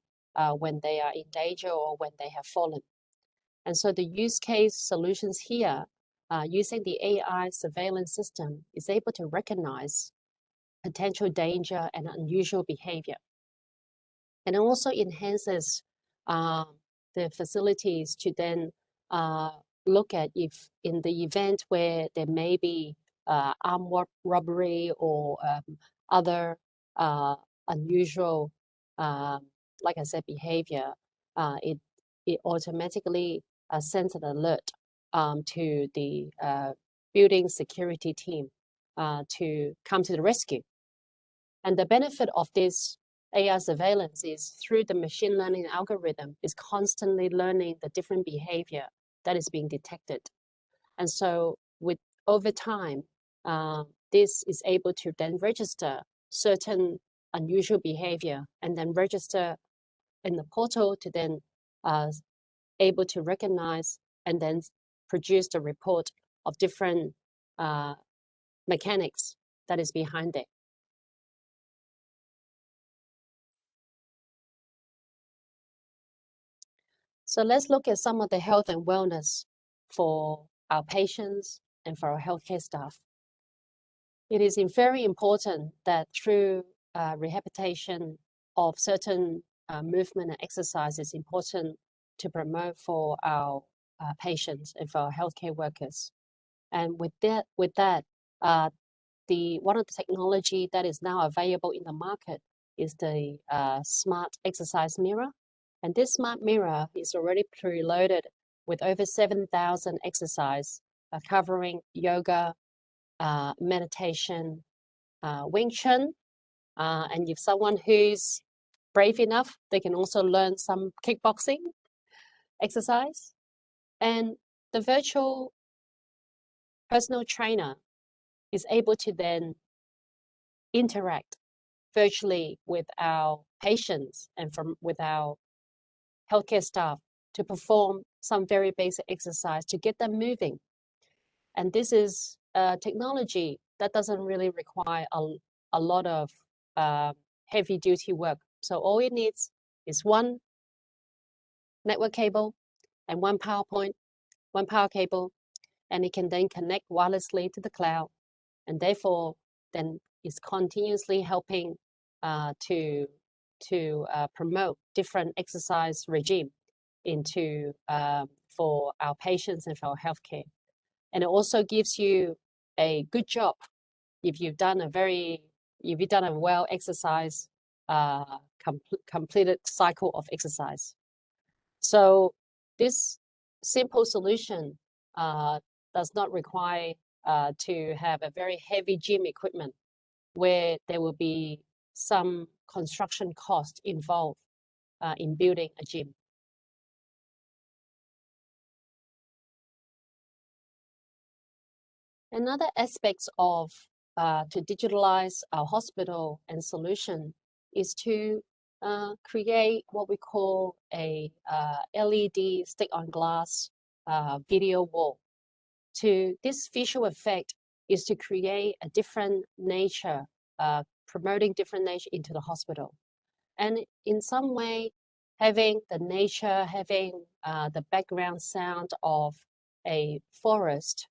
when they are in danger or when they have fallen? And so the use case solutions here, using the AI surveillance system, is able to recognize potential danger and unusual behavior. And it also enhances the facilities to then look at if in the event where there may be armed robbery or other unusual, like I said, behavior, it automatically sends an alert to the building security team to come to the rescue. And the benefit of this AI surveillance is through the machine learning algorithm is constantly learning the different behavior that is being detected. And so with over time, this is able to then register certain unusual behavior and then register in the portal to then able to recognize and then produce the report of different mechanics that is behind it. So let's look at some of the health and wellness for our patients and for our healthcare staff. It is very important that through rehabilitation of certain movement and exercise is important to promote for our patients and for our healthcare workers. And with that, one of the technology that is now available in the market is the smart exercise mirror. And this smart mirror is already preloaded with over 7,000 exercise covering yoga, meditation, Wing Chun. And if someone who's brave enough, they can also learn some kickboxing exercise. And the virtual personal trainer is able to then interact virtually with our patients and with our healthcare staff to perform some very basic exercise to get them moving. And this is technology that doesn't really require a lot of heavy duty work. So all it needs is one network cable and one power cable, and it can then connect wirelessly to the cloud, and therefore then it's continuously helping to promote different exercise regime into for our patients and for our healthcare. And it also gives you a good job if you've done a well exercise completed cycle of exercise. So this simple solution does not require to have a very heavy gym equipment where there will be some construction cost involved in building a gym. Another aspect of to digitalize our hospital and solution is to create what we call a LED stick on glass video wall. This visual effect is to create a different nature, promoting different nature into the hospital. And in some way, having the nature, having the background sound of a forest,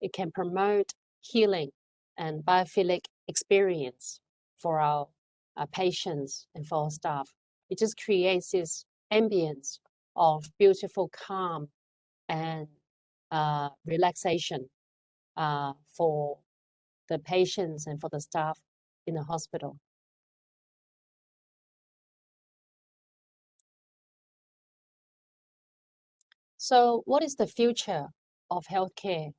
it can promote healing and biophilic experience for our patients and for our staff. It just creates this ambience of beautiful calm and relaxation for the patients and for the staff in the hospital. So what is the future of healthcare?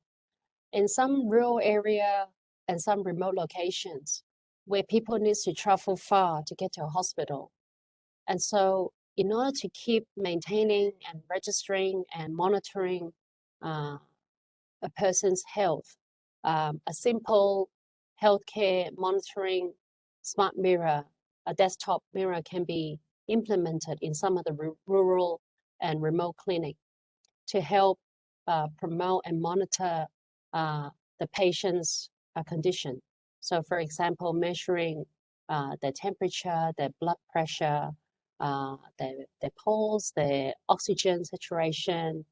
In some rural area and some remote locations where people need to travel far to get to a hospital. And so in order to keep maintaining and registering and monitoring a person's health, a simple healthcare monitoring smart mirror, a desktop mirror can be implemented in some of the rural and remote clinic to help promote and monitor the patient's condition. So for example, measuring their temperature, their blood pressure, their pulse, their oxygen saturation,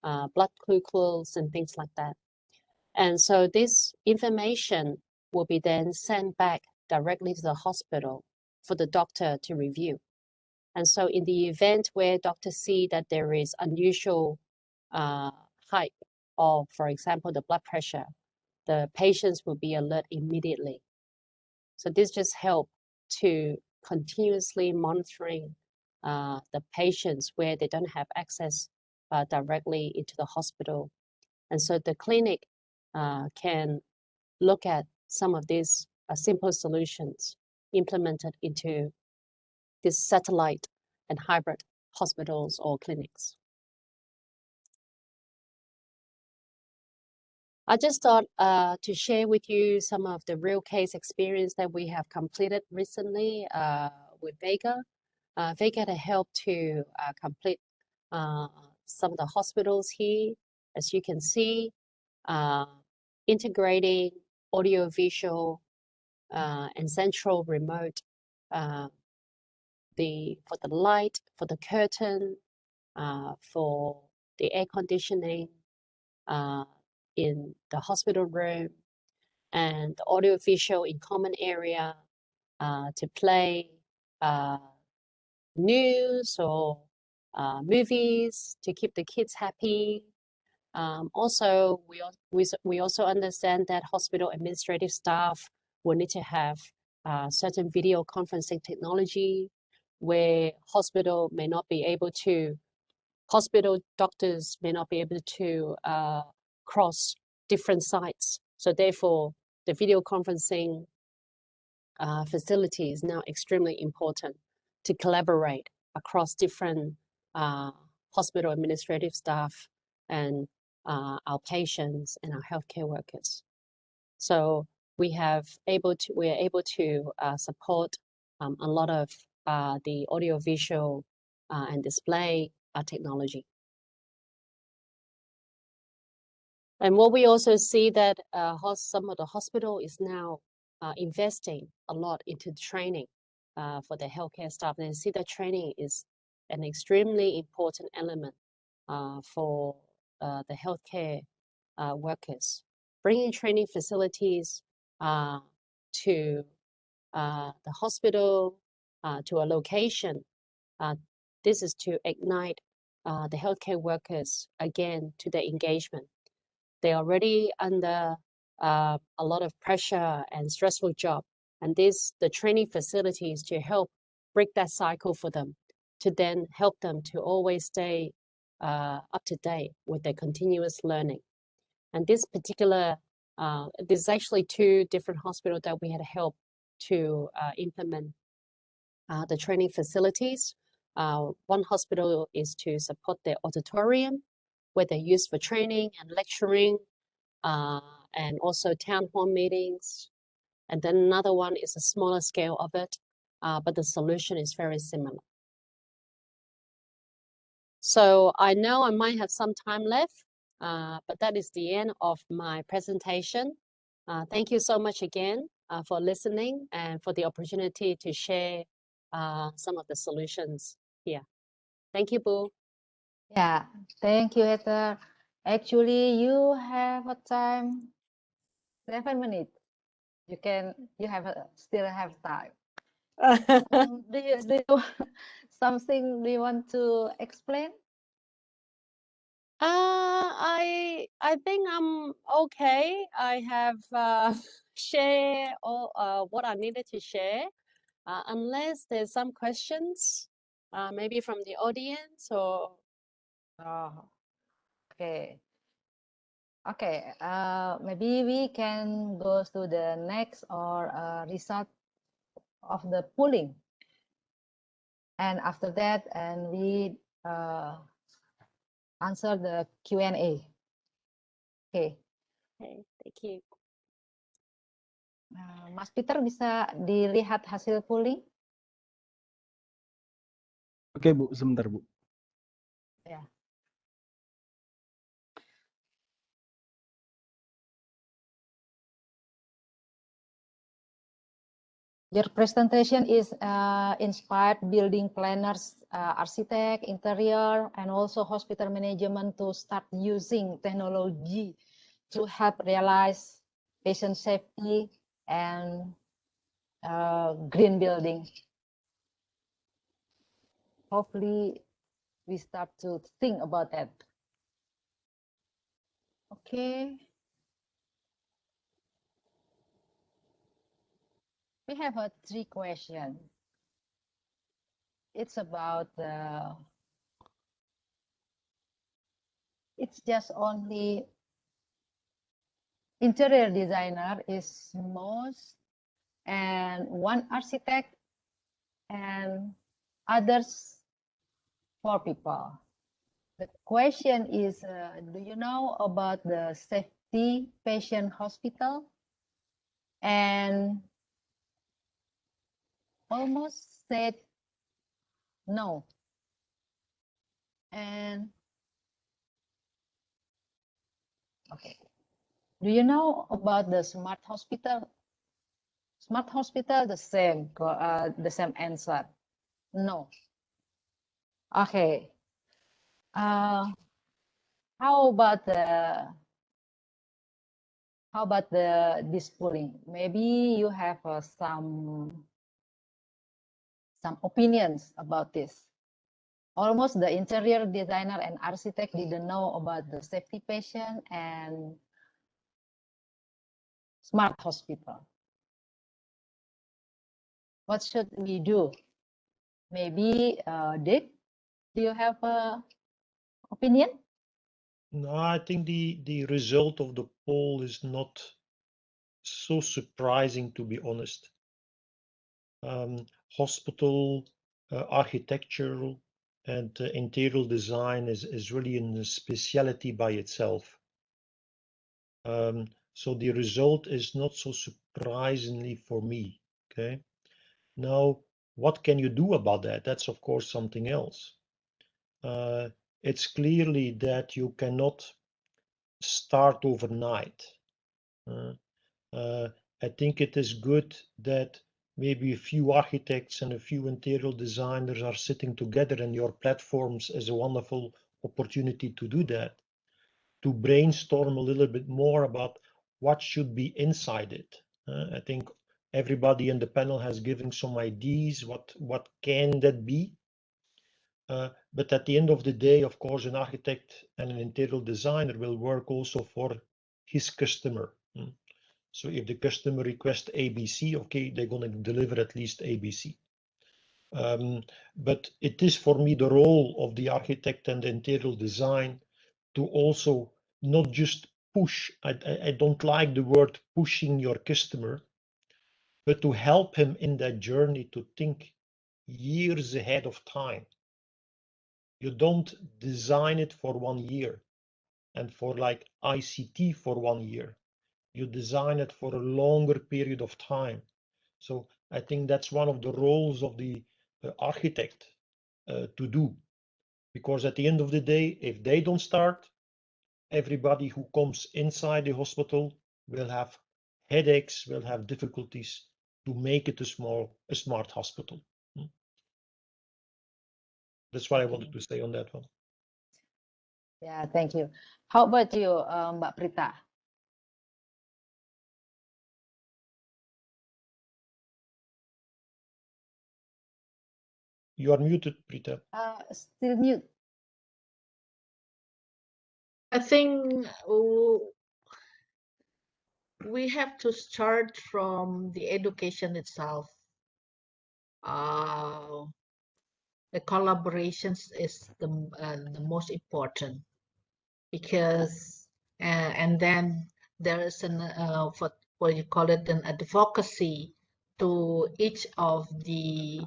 blood glucose, and things like that. And so this information will be then sent back directly to the hospital for the doctor to review. And so in the event where doctors see that there is unusual height of, for example, the blood pressure, the patients will be alert immediately. So this just helps to continuously monitoring the patients where they don't have access directly into the hospital. And so the clinic can look at some of these simple solutions implemented into this satellite and hybrid hospitals or clinics. I just thought to share with you some of the real case experience that we have completed recently with Vega. Vega to help to complete some of the hospitals here, as you can see, integrating audio visual and central remote for the light, for the curtain, for the air conditioning in the hospital room, and the audio visual in common area to play news or movies to keep the kids happy. Also, we also understand that hospital administrative staff will need to have certain video conferencing technology where hospital doctors may not be able to cross different sites. So therefore, the video conferencing facility is now extremely important to collaborate across different hospital administrative staff and our patients and our healthcare workers. So we are able to support a lot of the audiovisual and display technology. And what we also see that some of the hospital is now investing a lot into training for the healthcare staff. And I see that training is an extremely important element for the healthcare workers. Bringing training facilities to the hospital, to a location, this is to ignite the healthcare workers again to their engagement. They're already under a lot of pressure and stressful job. And the training facilities to help break that cycle for them, to then help them to always stay up to date with their continuous learning. And this particular, there's actually 2 different hospitals that we had helped to implement the training facilities. One hospital is to support their auditorium, where they're used for training and lecturing, and also town hall meetings. And then another one is a smaller scale of it, but the solution is very similar. So I know I might have some time left, but that is the end of my presentation. Thank you so much again for listening and for the opportunity to share some of the solutions here. Thank you, Boo. Yeah, thank you, Heather. Actually, you have a time 7 minutes. Still have time. Do you something do you want to explain? I think I'm okay. I have shared all what I needed to share. Unless there's some questions, maybe from the audience or. Oh, okay. Okay, maybe we can go to the next or result of the polling. And after that, and we answer the Q&A. Okay. Okay, thank you. Mas Peter, bisa dilihat hasil polling? Oke, Bu, sebentar, Bu. Ya. Your presentation is inspired building planners, architect, interior, and also hospital management to start using technology to help realize patient safety and green building. Hopefully, we start to think about that. Okay. We have 3 questions. It's about it's just only interior designer is most, and 1 architect, and others 4 people. The question is, do you know about the safety patient hospital? And almost said no. And okay. Do you know about the smart hospital? Smart hospital, the same answer. No. Okay. How about this polling? Maybe you have some some opinions about this. Almost the interior designer and architect didn't know about the safety patient and smart hospital. What should we do? Maybe Dick, do you have an opinion? No, I think the result of the poll is not so surprising, to be honest. Hospital architectural and interior design is really a specialty by itself. So the result is not so surprisingly for me. Okay. Now, what can you do about that? That's of course something else. It's clearly that you cannot start overnight. I think it is good that maybe a few architects and a few interior designers are sitting together, and your platforms is a wonderful opportunity to do that, to brainstorm a little bit more about what should be inside it. I think everybody in the panel has given some ideas, what can that be? But at the end of the day, of course, an architect and an interior designer will work also for his customer. So if the customer requests ABC, okay, they're going to deliver at least ABC. But it is for me the role of the architect and the interior design to also not just push. I don't like the word pushing your customer, but to help him in that journey to think years ahead of time. You don't design it for 1 year and for like ICT for 1 year. You design it for a longer period of time. So I think that's one of the roles of the architect to do, because at the end of the day, if they don't start, everybody who comes inside the hospital will have headaches, will have difficulties to make it a smart hospital. That's what I wanted to say on that one. Yeah, thank you. How about you, Mbak Prita? You are muted, Prita. Still mute. I think we have to start from the education itself. The collaborations is the most important, because and then there is an what you call it, an advocacy to each of the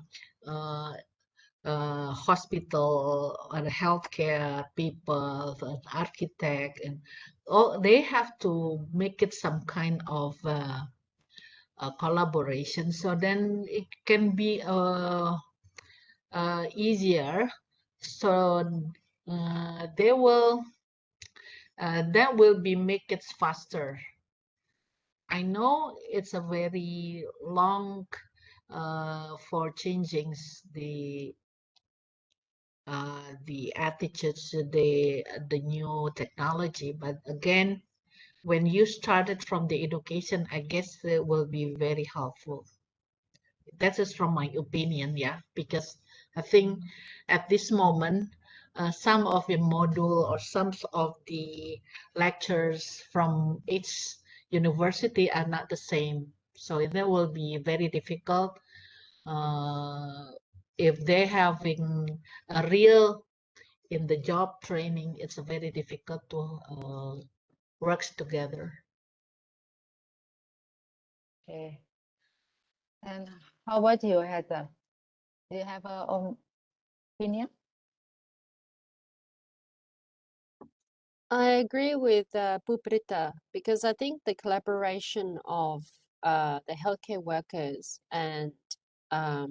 hospital or healthcare people, the architect, and all, they have to make it some kind of collaboration. So then it can be easier. So they will that will be make it faster. I know it's a very long for changing the attitudes, the new technology. But again, when you started from the education, I guess it will be very helpful. That is from my opinion, yeah, because I think at this moment, some of the module or some of the lectures from each university are not the same. So that will be very difficult if they're having a real in the job training. It's very difficult to work together. Okay. And how about you, Heather? Do you have an opinion? I agree with Bu Prita, because I think the collaboration of the healthcare workers and I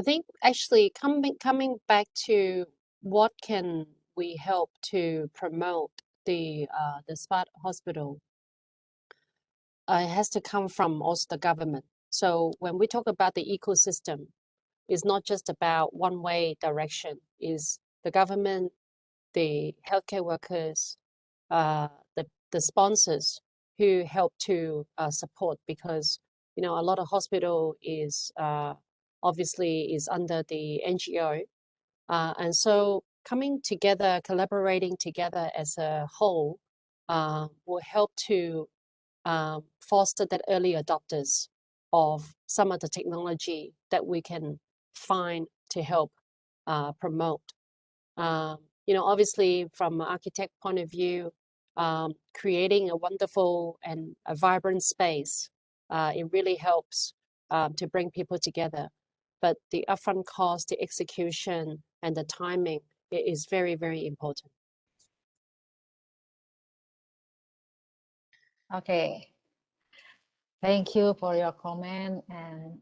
think actually coming back to what can we help to promote the smart hospital, it has to come from also the government. So when we talk about the ecosystem, it's not just about one-way direction. Is the government, the healthcare workers, the sponsors who help to support, because you know, a lot of hospital is obviously is under the NGO. And so coming together, collaborating together as a whole will help to foster that early adopters of some of the technology that we can find to help promote. You know, obviously from an architect point of view, creating a wonderful and a vibrant space, it really helps to bring people together. But the upfront cost, the execution, and the timing is very, very important. Okay. Thank you for your comment. And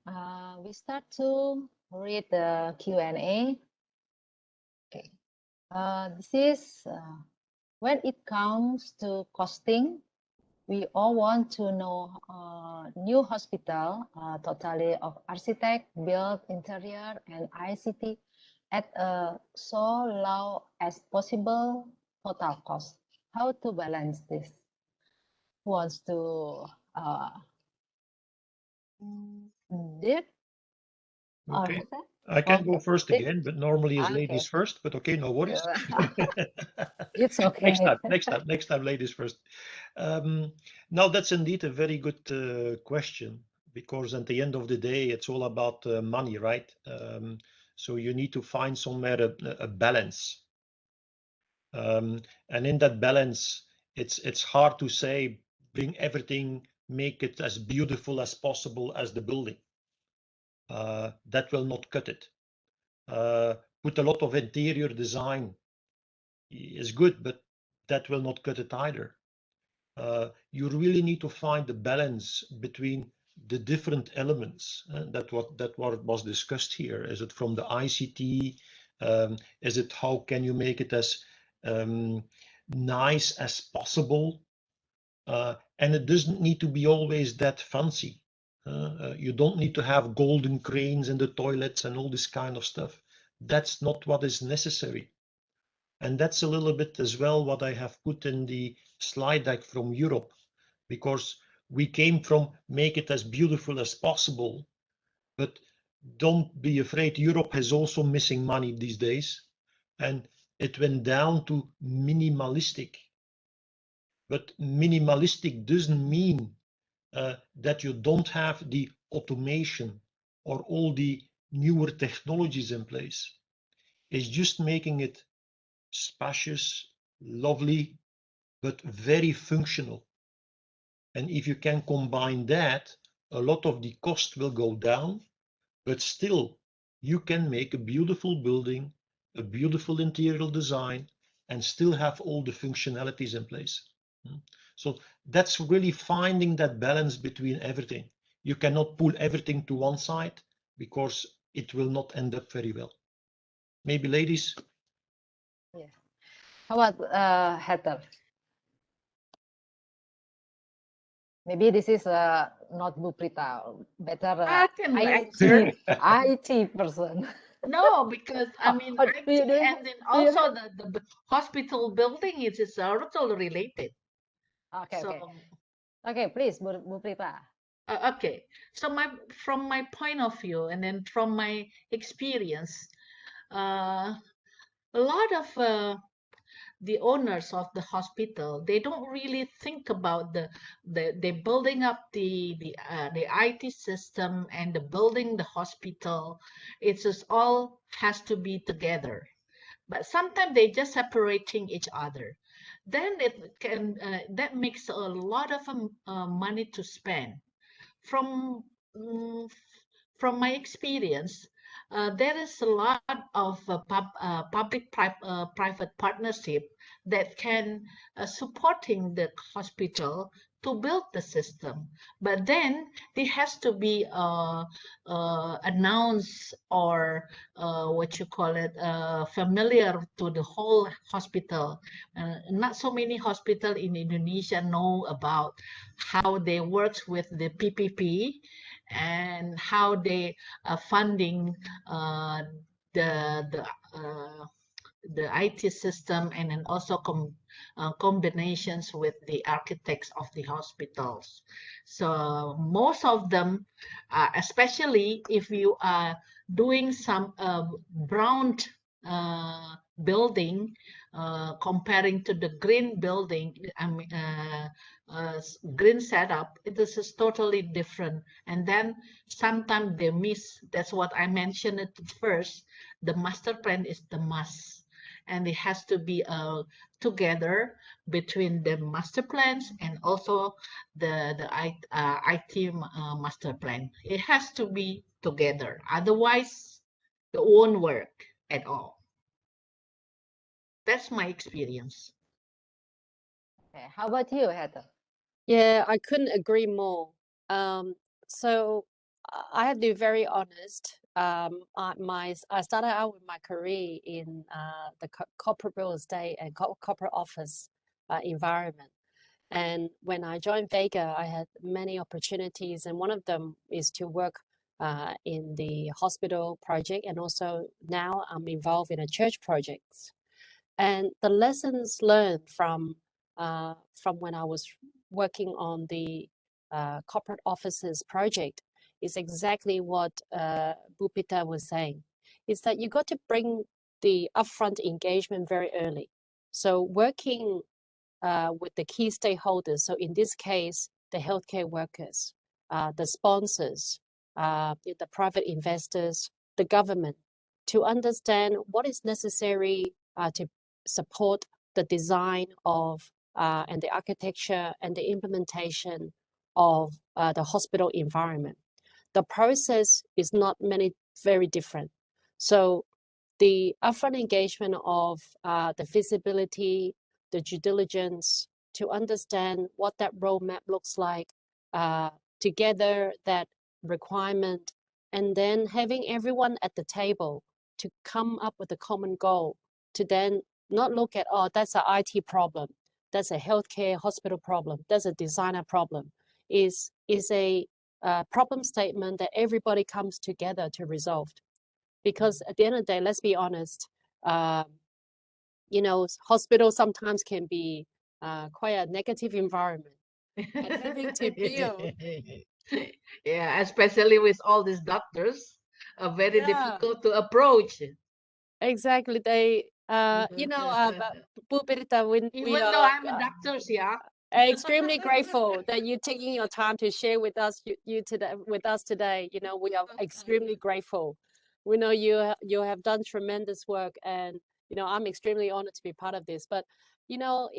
we start to read the Q&A. Okay. This is when it comes to costing, we all want to know new hospital, totally of architect, build, interior, and ICT at a so low as possible total cost. How to balance this? Who wants to did? Okay. I can go first again, but normally it's Okay. ladies first, but okay, no worries. It's okay. Next time, ladies first. Now that's indeed a very good question, because at the end of the day, it's all about money, right? So you need to find somewhere a balance. And in that balance, it's hard to say, bring everything, make it as beautiful as possible as the building. That will not cut it. Put a lot of interior design is good, but that will not cut it either. You really need to find the balance between the different elements that what was discussed here. Is it from the ICT? Is it how can you make it as nice as possible? And it doesn't need to be always that fancy. You don't need to have golden cranes in the toilets and all this kind of stuff. That's not what is necessary. And that's a little bit as well what I have put in the slide deck from Europe, because we came from make it as beautiful as possible. But don't be afraid, Europe has also missing money these days. And it went down to minimalistic. But minimalistic doesn't mean that you don't have the automation or all the newer technologies in place. It's just making it spacious, lovely, but very functional. And if you can combine that, a lot of the cost will go down, but still you can make a beautiful building, a beautiful interior design, and still have all the functionalities in place. So that's really finding that balance between everything. You cannot pull everything to one side because it will not end up very well. Maybe ladies? Yeah. How about Heather? Maybe this is not Bu Prita, better I can answer. IT person. No, because I mean, Oh, IT do you and then also the hospital building is totally related. Okay, So, okay. Okay, please, Bu Prita. okay. So from my point of view, and then from my experience, a lot of the owners of the hospital, they don't really think about the building up the IT system and the building the hospital. It's just all has to be together. But sometimes they just separating each other. Then it can that makes a lot of money to spend. From mm, from my experience, there is a lot of public-private partnership that can supporting the hospital to build the system. But then it has to be announced or what you call it, familiar to the whole hospital. Not so many hospitals in Indonesia know about how they work with the PPP and how they are funding the the IT system, and then also combinations with the architects of the hospitals. So most of them, especially if you are doing some brown building, comparing to the green building, green setup, it is totally different. And then sometimes they miss, that's what I mentioned at first, the master plan is the must. And it has to be together between the master plans and also the IT master plan. It has to be together. Otherwise, it won't work at all. That's my experience. Okay. How about you, Heather? Yeah, I couldn't agree more. So I have to be very honest. I started out with my career in the corporate real estate and corporate office environment. And when I joined Vega, I had many opportunities, and one of them is to work in the hospital project, and also now I'm involved in a church projects. And the lessons learned from when I was working on the corporate offices project is exactly what Bupita was saying, is that you got to bring the upfront engagement very early. So working with the key stakeholders, so in this case, the healthcare workers, the sponsors, the private investors, the government, to understand what is necessary to support the design of and the architecture and the implementation of the hospital environment. The process is not very different. So the upfront engagement of the feasibility, the due diligence, to understand what that roadmap looks like, together that requirement, and then having everyone at the table to come up with a common goal, to then not look at, oh, that's an IT problem, that's a healthcare hospital problem, that's a designer problem, is a problem statement that everybody comes together to resolve. Because at the end of the day, let's be honest, hospitals sometimes can be quite a negative environment. And having to build. Yeah, especially with all these doctors, very difficult to approach. Exactly. They, but Bu Pirita, we Even though are I'm a doctor, yeah. extremely grateful that you're taking your time to share with us with us today. We are extremely grateful. We know you have done tremendous work, and I'm extremely honored to be part of this. But we don't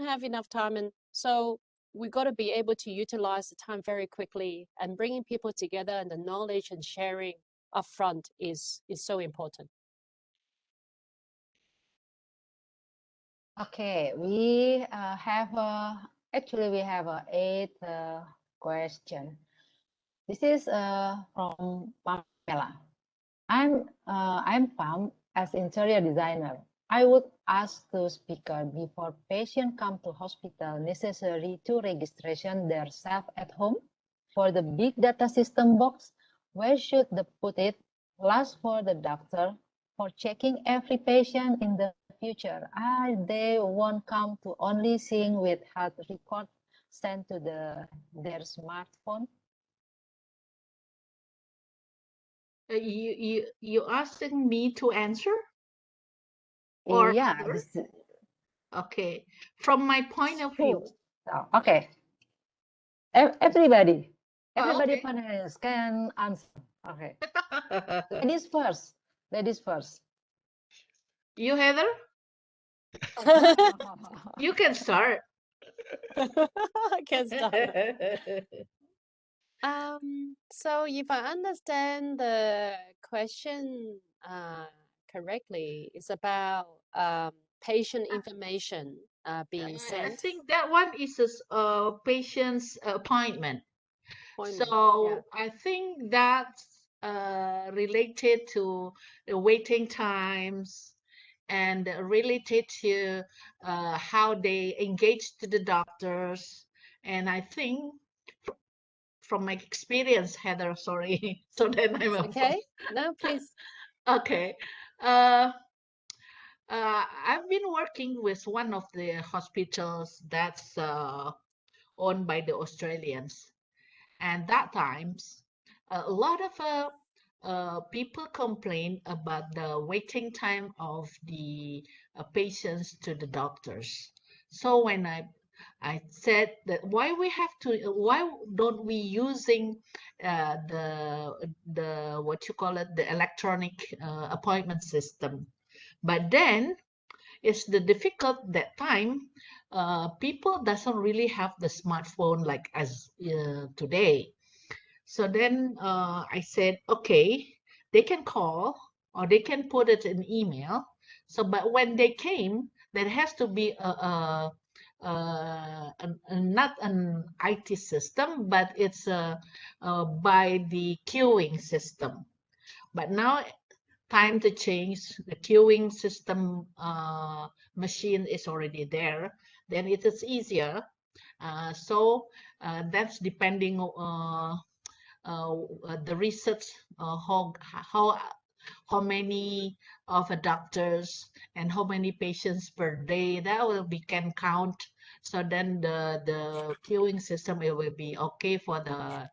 have enough time, and so we got to be able to utilize the time very quickly, and bringing people together and the knowledge and sharing upfront is so important. Okay, we have actually we have 8 question. This is from Pamela. I'm Pam as interior designer. I would ask the speaker before patient come to hospital necessary to registration themselves at home. For the big data system box, where should they put it? Last for the doctor for checking every patient in the future. They won't come to only seeing with heart record sent to their smartphone. You asking me to answer? Or yeah. Okay. From my point of view. Oh, okay. Everybody Okay. panelists can answer. Okay. Ladies first. Ladies first. You, Heather? You can start. I can start. So if I understand the question correctly, it's about patient information being sent. I think that one is a patient's appointment. Appointment, So yeah. I think that's related to the waiting times and related to how they engage to the doctors. And I think from my experience, Heather, sorry, so then I'm It's okay. No, please. Okay. I've been working with one of the hospitals that's owned by the Australians, and that times a lot of people complain about the waiting time of the patients to the doctors. So when I said that why don't we using the what you call it, the electronic appointment system? But then it's the difficult that time. People doesn't really have the smartphone like as today. So then I said, okay, they can call or they can put it in email. So, but when they came, there has to be not an IT system, but it's by the queuing system. But now time to change. The queuing system machine is already there. Then it is easier. So that's depending the research, how many of a doctors and how many patients per day that will be can count. So then the queuing system, it will be okay for the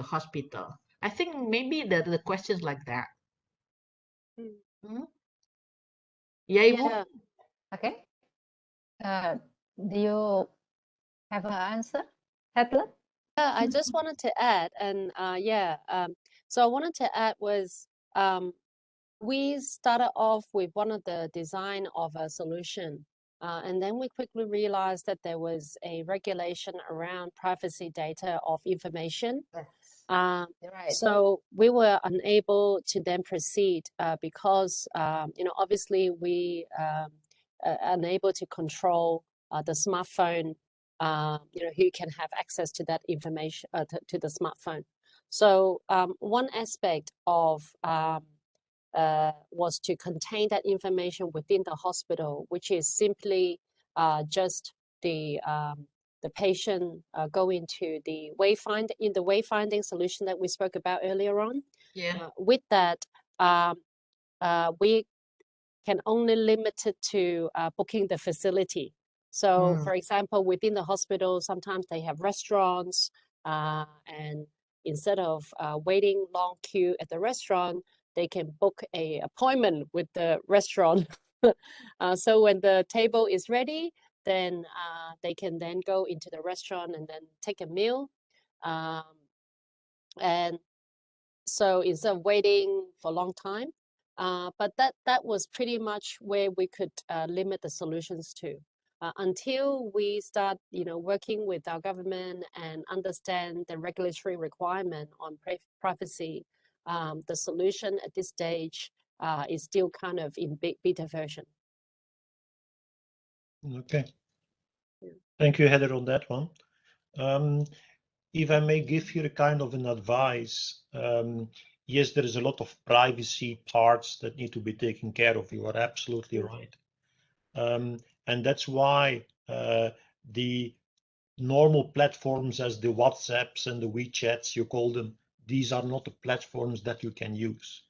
hospital. I think maybe the questions like that. Yeah, Ibu? Yeah. Okay. Do you have an answer, Heather? Yeah, I just wanted to add, and so I wanted to add was we started off with one of the design of a solution, and then we quickly realized that there was a regulation around privacy data of information. You're right. So we were unable to then proceed because obviously we are unable to control the smartphone. Who can have access to that information to the smartphone. So one aspect of was to contain that information within the hospital, which is simply just the patient going to the wayfinding solution that we spoke about earlier on. Yeah. With that, we can only limit it to booking the facility. So, for example, within the hospital, sometimes they have restaurants, and instead of waiting long queue at the restaurant, they can book an appointment with the restaurant. So when the table is ready, then they can then go into the restaurant and then take a meal. And so instead of waiting for a long time, but that was pretty much where we could limit the solutions to. Until we start, working with our government and understand the regulatory requirement on privacy, the solution at this stage is still kind of in beta version. Okay. Thank you, Heather, on that one. If I may give you a kind of an advice, yes, there is a lot of privacy parts that need to be taken care of. You are absolutely right. And that's why the normal platforms as the WhatsApps and the WeChats, you call them, these are not the platforms that you can use.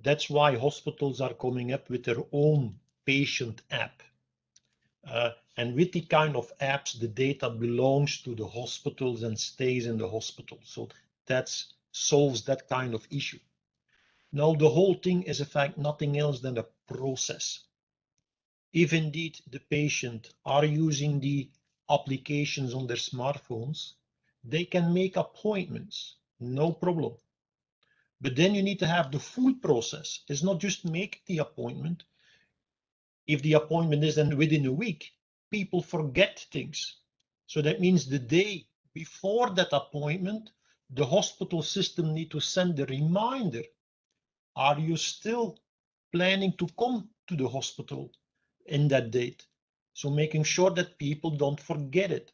That's why hospitals are coming up with their own patient app. And with the kind of apps, the data belongs to the hospitals and stays in the hospital. So that solves that kind of issue. Now, the whole thing is in fact nothing else than a process. If indeed the patient are using the applications on their smartphones, they can make appointments, no problem. But then you need to have the full process. It's not just make the appointment. If the appointment is then within a week, people forget things. So that means the day before that appointment, the hospital system need to send a reminder. Are you still planning to come to the hospital in that date? So making sure that people don't forget it.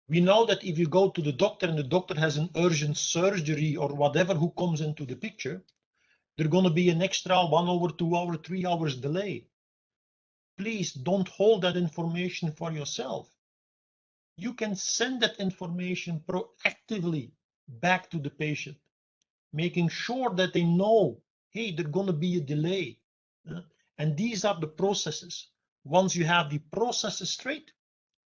We know that if you go to the doctor and the doctor has an urgent surgery or whatever who comes into the picture, there's going to be an extra 1 hour, 2 hour, 3 hours delay. Please don't hold that information for yourself. You can send that information proactively back to the patient, making sure that they know, hey, there's going to be a delay. And these are the processes. Once you have the processes straight,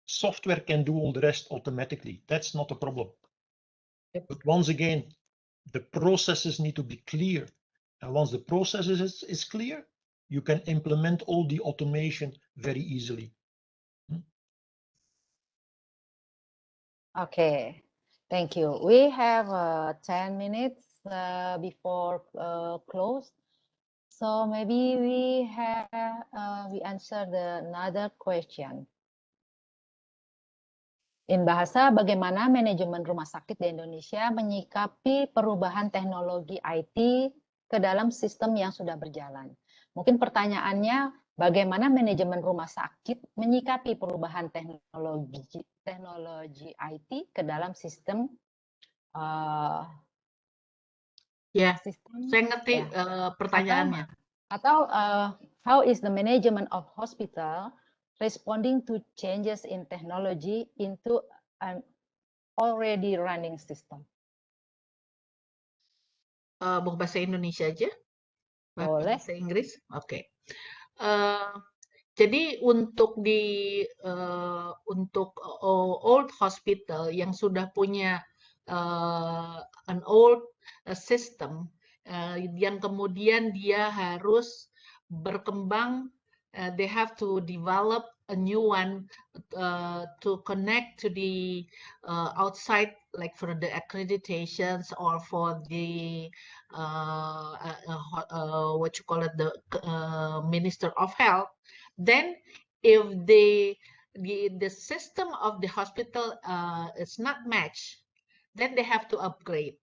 software can do all the rest automatically. That's not a problem. But once again, the processes need to be clear. And once the process is clear, you can implement all the automation very easily. Okay, thank you. We have 10 minutes before close. So maybe we answer another question. In bahasa, bagaimana manajemen rumah sakit di Indonesia menyikapi perubahan teknologi IT ke dalam sistem yang sudah berjalan? Mungkin pertanyaannya, bagaimana manajemen rumah sakit menyikapi perubahan teknologi IT ke dalam sistem saya ngerti pertanyaannya. Atau how is the management of hospital responding to changes in technology into an already running system? Mau bahasa Indonesia aja? Boleh. Bahasa Inggris? Oke. Jadi untuk old hospital yang sudah punya an old system yang kemudian dia harus berkembang, they have to develop a new one to connect to the outside, like for the accreditations or for the what you call it, the Minister of Health. Then if the system of the hospital is not matched, then they have to upgrade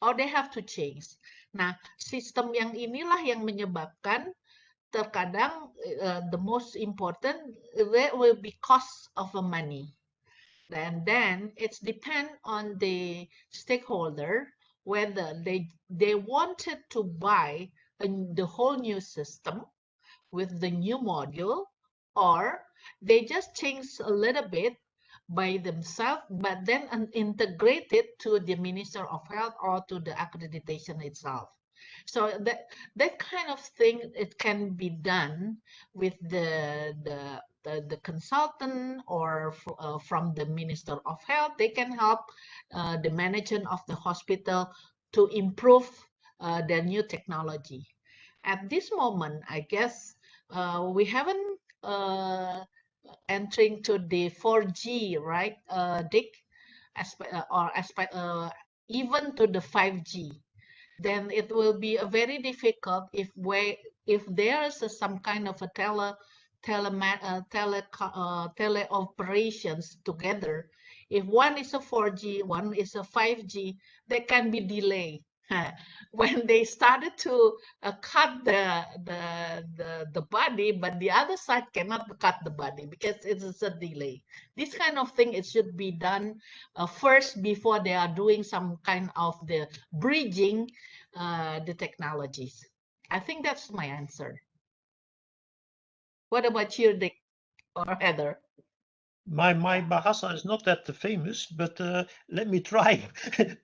or they have to change. Nah, sistem yang inilah yang menyebabkan terkadang the most important, there will be cost of money. And then it's depend on the stakeholder whether they wanted to buy the whole new system with the new module, or they just change a little bit by themselves, but then integrate it to the Minister of Health or to the accreditation itself. So that kind of thing, it can be done with the consultant or from the Minister of Health. They can help the management of the hospital to improve their new technology. At this moment, I guess we haven't entering to the 4G, right, Dick? Even to the 5G. Then it will be very difficult if there is some kind of a tele operations together. If one is a 4G, one is a 5G, there can be delay. When they started to cut the body, but the other side cannot cut the body because it is a delay. This kind of thing, it should be done first before they are doing some kind of the bridging the technologies. I think that's my answer. What about you, Dick or Heather? My Bahasa is not that famous, but let me try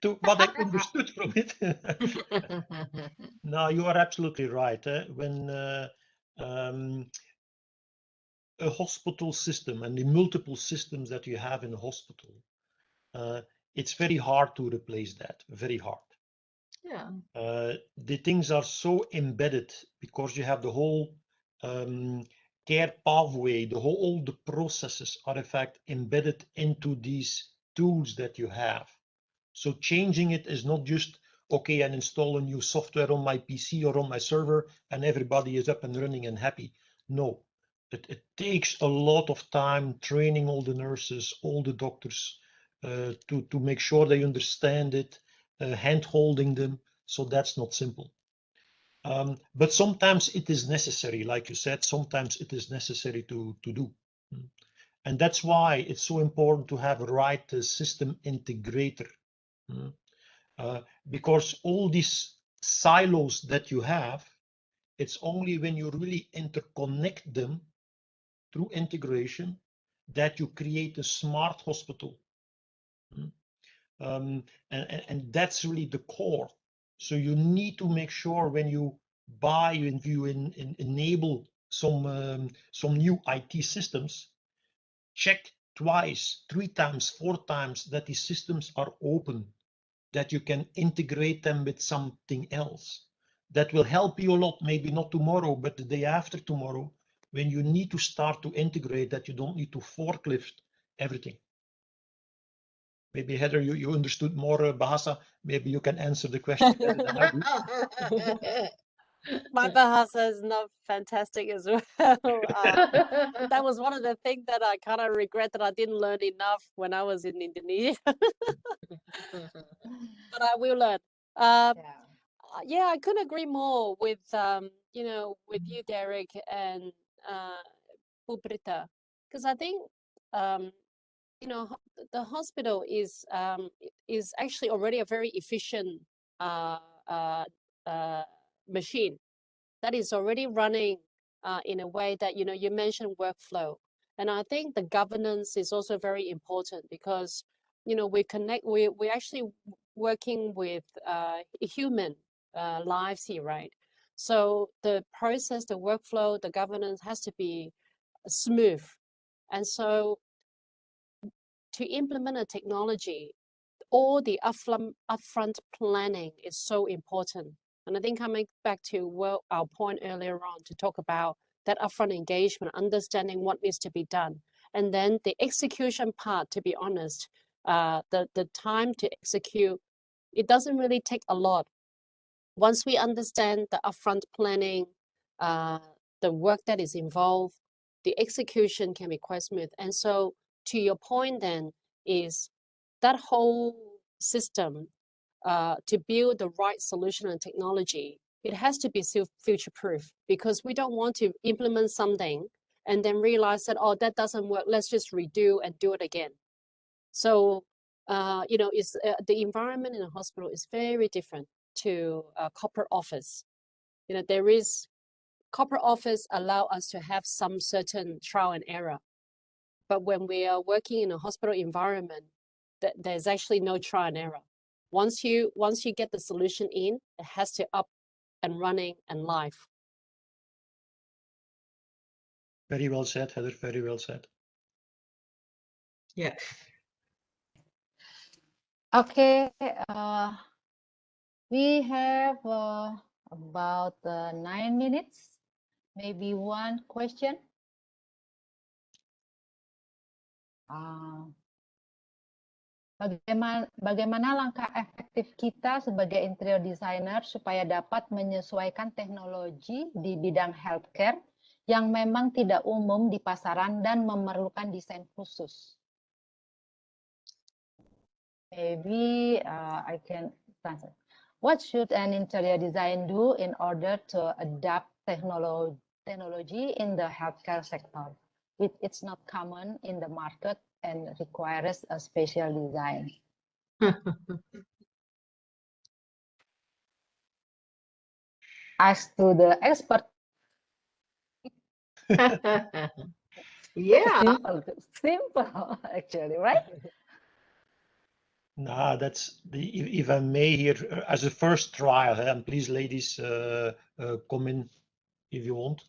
to what I understood from it. No, you are absolutely right. When a hospital system and the multiple systems that you have in a hospital, it's very hard to replace that, very hard. Yeah. The things are so embedded because you have the whole care pathway, all the processes are in fact embedded into these tools that you have. So changing it is not just, okay, and install a new software on my PC or on my server and everybody is up and running and happy. No, it takes a lot of time training all the nurses, all the doctors to make sure they understand it, hand holding them. So that's not simple. But sometimes it is necessary, like you said, sometimes it is necessary to do. And that's why it's so important to have a right system integrator. Because all these silos that you have, it's only when you really interconnect them through integration that you create a smart hospital. And that's really the core. So you need to make sure when you buy and you enable some new IT systems, check twice, 3 times, 4 times that these systems are open, that you can integrate them with something else. That will help you a lot, maybe not tomorrow, but the day after tomorrow, when you need to start to integrate, that you don't need to forklift everything. Maybe Heather, you understood more Bahasa. Maybe you can answer the question better than I do. My Bahasa is not fantastic as well. That was one of the things that I kind of regret that I didn't learn enough when I was in Indonesia. But I will learn. Yeah, I couldn't agree more with with you, Derek, and Bu Brita, because I think the hospital is actually already a very efficient machine that is already running in a way that you mentioned workflow, and I think the governance is also very important because we're actually working with human lives here, right? So the process, the workflow, the governance has to be smooth, and so to implement a technology, all the upfront planning is so important. And I think coming back to our point earlier on to talk about that upfront engagement, understanding what needs to be done. And then the execution part, to be honest, the time to execute, it doesn't really take a lot. Once we understand the upfront planning, the work that is involved, the execution can be quite smooth. And so to your point then is that whole system to build the right solution and technology, it has to be future-proof because we don't want to implement something and then realize that, oh, that doesn't work, let's just redo and do it again. So, it's the environment in a hospital is very different to a corporate office. There is corporate office allow us to have some certain trial and error. But when we are working in a hospital environment, there's actually no trial and error. Once you get the solution in, it has to up and running and live. Very well said, Heather. Very well said. Yeah. Okay. We have about 9 minutes. Maybe one question. Bagaimana langkah efektif kita sebagai interior designer supaya dapat menyesuaikan teknologi di bidang healthcare yang memang tidak umum di pasaran dan memerlukan desain khusus? Maybe I can translate. What should an interior design do in order to adapt technology in the healthcare sector? It's not common in the market and requires a special design. Ask to the expert. Yeah. Simple actually, right? Nah, that's if I may here as a first trial, and please, ladies, come in if you want.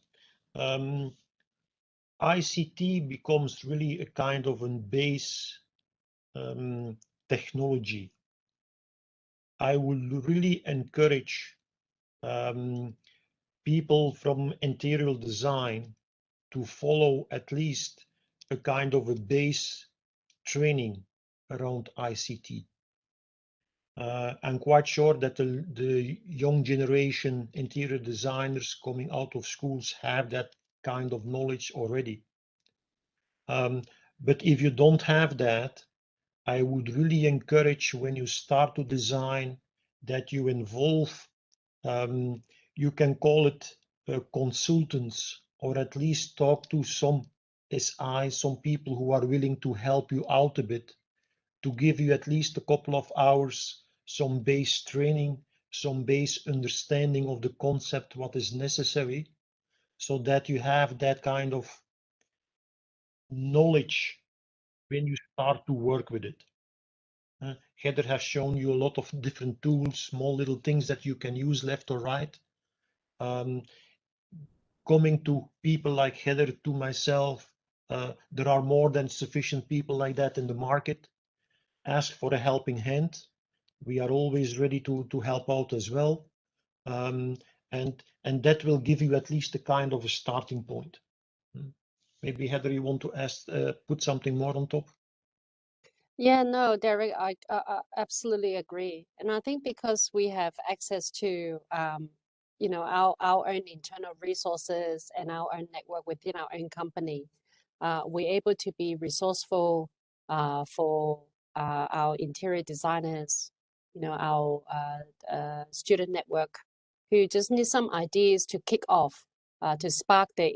ICT becomes really a kind of a base technology. I would really encourage people from interior design to follow at least a kind of a base training around ICT. I'm quite sure that the young generation interior designers coming out of schools have that kind of knowledge already. But if you don't have that, I would really encourage when you start to design that you involve, you can call it consultants, or at least talk to some SI, some people who are willing to help you out a bit, to give you at least a couple of hours, some base training, some base understanding of the concept, what is necessary, so that you have that kind of knowledge when you start to work with it. Heather has shown you a lot of different tools, small little things that you can use left or right. Coming to people like Heather, to myself, there are more than sufficient people like that in the market. Ask for a helping hand. We are always ready to help out as well. And that will give you at least a kind of a starting point. Maybe Heather, you want to ask, put something more on top? Yeah, no, Derek, I absolutely agree. And I think because we have access to, you know, our own internal resources and our own network within our own company, we're able to be resourceful for our interior designers, you know, our student network who just need some ideas to kick off, to spark the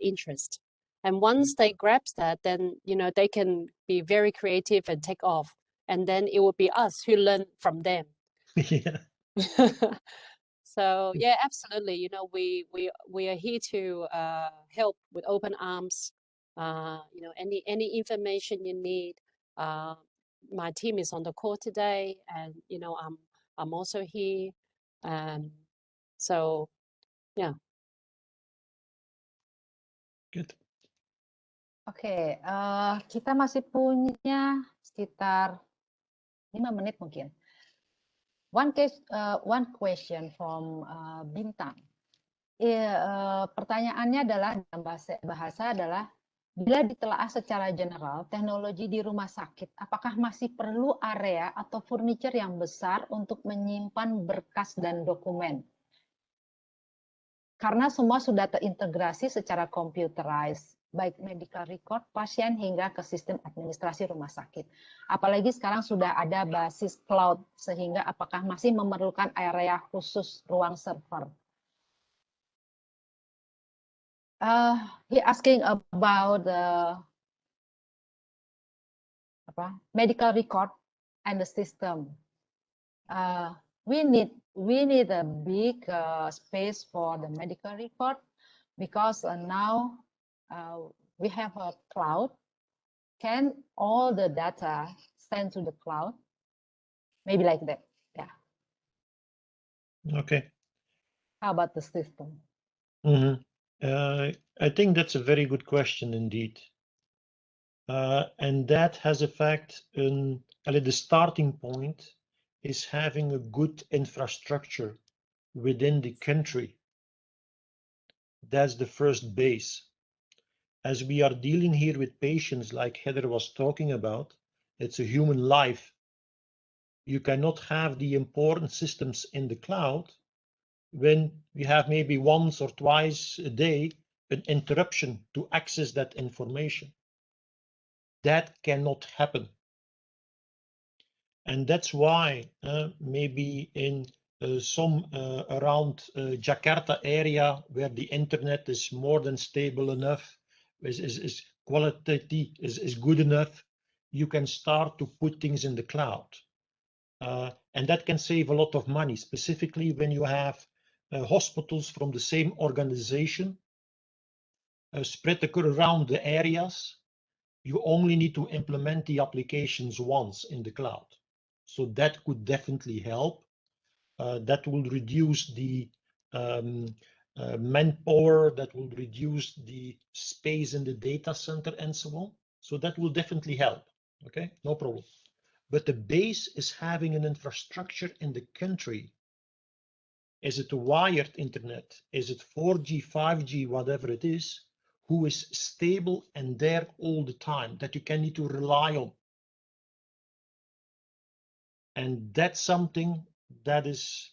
interest. And once they grasp that, then, you know, they can be very creative and take off. And then it will be us who learn from them. Yeah. So yeah, absolutely. You know, we are here to help with open arms. You know, any information you need. My team is on the call today, and you know, I'm also here. So yeah. Good. Oke, kita masih punya sekitar 5 menit mungkin. One question from Bintang. Pertanyaannya adalah dalam bahasa adalah, bila ditelaah secara general teknologi di rumah sakit, apakah masih perlu area atau furniture yang besar untuk menyimpan berkas dan dokumen? Karena semua sudah terintegrasi secara computerized, baik medical record pasien hingga ke sistem administrasi rumah sakit. Apalagi sekarang sudah ada basis cloud, sehingga apakah masih memerlukan area khusus ruang server? He asking about the medical record and the system. We need a big space for the medical record because now we have a cloud. Can all the data send to the cloud? Maybe like that. Yeah. Okay. How about the system? I think that's a very good question indeed. And that has a fact, the starting point is having a good infrastructure within the country. That's the first base. As we are dealing here with patients like Heather was talking about, it's a human life. You cannot have the important systems in the cloud when we have maybe once or twice a day an interruption to access that information. That cannot happen. And that's why maybe in some around Jakarta area where the internet is more than stable enough, is quality is good enough, you can start to put things in the cloud. And that can save a lot of money, specifically when you have hospitals from the same organization spread around the areas. You only need to implement the applications once in the cloud. So that could definitely help. That will reduce the manpower, that will reduce the space in the data center and so on. So that will definitely help. Okay, no problem. But the base is having an infrastructure in the country. Is it a wired internet? Is it 4G, 5G, whatever it is, who is stable and there all the time, that you can need to rely on? And that's something that is,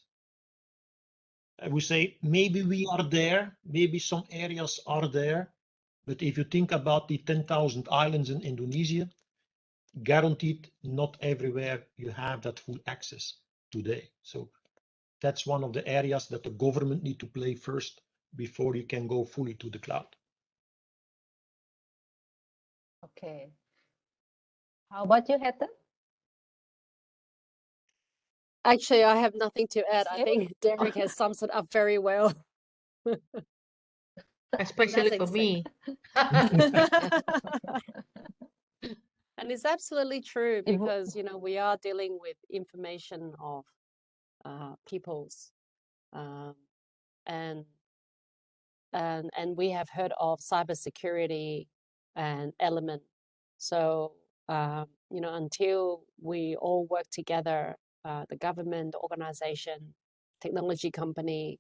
I would say, maybe we are there, maybe some areas are there, but if you think about the 10,000 islands in Indonesia, guaranteed not everywhere you have that full access today. So that's one of the areas that the government need to play first before you can go fully to the cloud. Okay. How about you, Heather? Actually, I have nothing to add. I Same. think Derek has sums it up very well. Especially for me. And it's absolutely true Ibu. because, you know, we are dealing with information of people's and we have heard of cybersecurity and element. So until we all work together, the government, organization, technology company,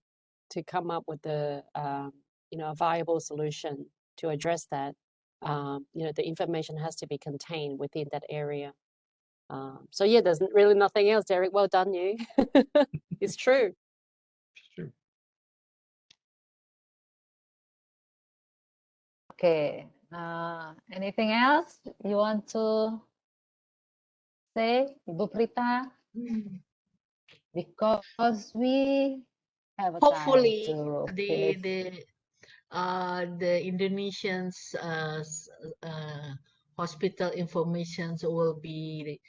to come up with a viable solution to address that, the information has to be contained within that area. So yeah, there's really nothing else, Derek. Well done, you. It's true. It's true. Okay. Anything else you want to say, Ibu Prita? Because we have a Hopefully, time to the finish. the Indonesians hospital informations will be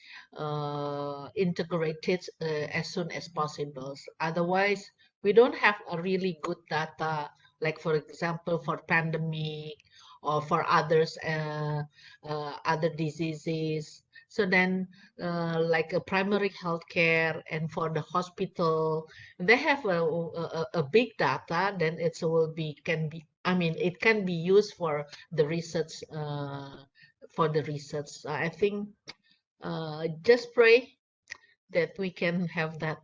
integrated as soon as possible. Otherwise, we don't have a really good data, like for example, for pandemic or for others, other diseases. So then, like a primary healthcare and for the hospital, they have a big data. Then it will be can be. I mean, it can be used for the research. For the research, I think just pray that we can have that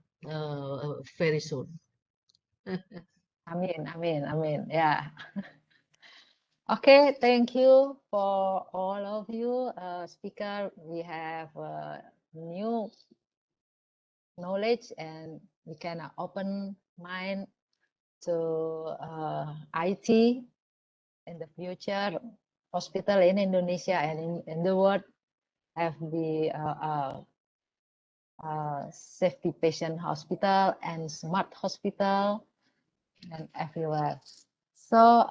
very soon. Amin, amin, amin. Yeah. Okay, thank you for all of you speaker. We have new knowledge and we can open mind to IT in the future. Hospital in Indonesia and in the world have the safety patient hospital and smart hospital and everywhere. So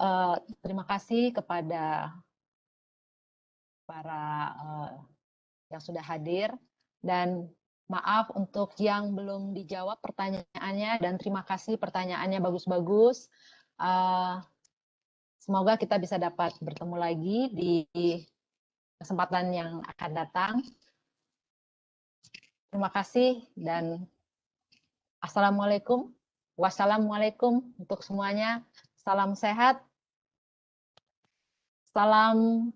terima kasih kepada para yang sudah hadir dan maaf untuk yang belum dijawab pertanyaannya dan terima kasih pertanyaannya bagus-bagus. Semoga kita bisa dapat bertemu lagi di kesempatan yang akan datang. Terima kasih dan assalamualaikum. Wassalamualaikum untuk semuanya. Salam sehat. Salam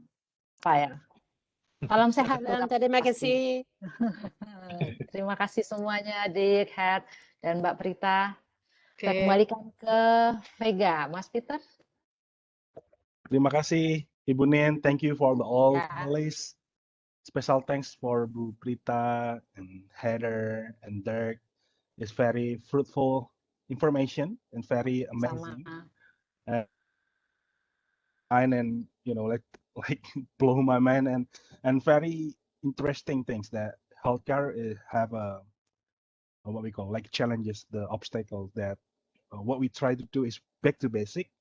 Salam sehat. Terima kasih. Terima kasih semuanya, Dik, Head, dan Mbak Prita. Kita Okay. kembalikan ke Vega, Mas Peter. Terima kasih, Ibu Nin. Thank you for all Ya. panelists. Special thanks for Bu Prita and Heather and Dirk. It's very fruitful information and very amazing. And like blow my mind and very interesting things that healthcare have what we call like challenges, the obstacles that what we try to do is back to basic,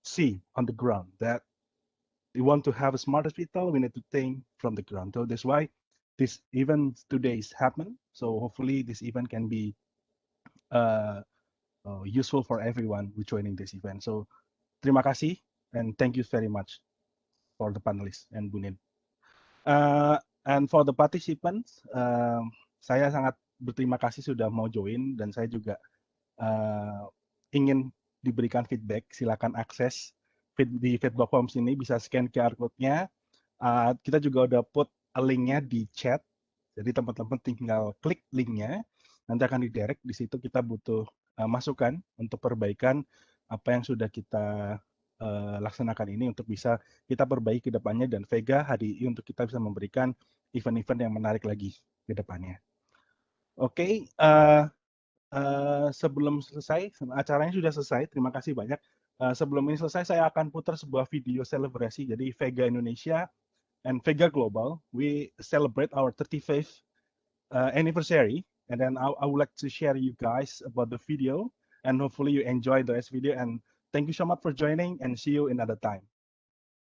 see on the ground that we want to have a smart hospital, we need to think from the ground. So that's why this event today is happening. So hopefully this event can be useful for everyone who joining this event. So terima kasih and thank you very much for the panelists and Bunin. And for the participants, saya sangat berterima kasih sudah mau join dan saya juga ingin diberikan feedback. Silakan akses di feedback forms ini, bisa scan QR code-nya. Kita juga udah put link-nya di chat. Jadi teman-teman tinggal klik link-nya, nanti akan didirect. Di situ kita butuh masukan untuk perbaikan apa yang sudah kita laksanakan ini untuk bisa kita perbaiki ke depannya, dan Vega HDII untuk kita bisa memberikan event-event yang menarik lagi ke depannya. Oke, sebelum selesai, acaranya sudah selesai, terima kasih banyak. Sebelum ini selesai, saya akan putar sebuah video selebrasi. Jadi Vega Indonesia and Vega Global, we celebrate our 35th anniversary, and then I would like to share you guys about the video, and hopefully you enjoy the video, and thank you so much for joining, and see you another time.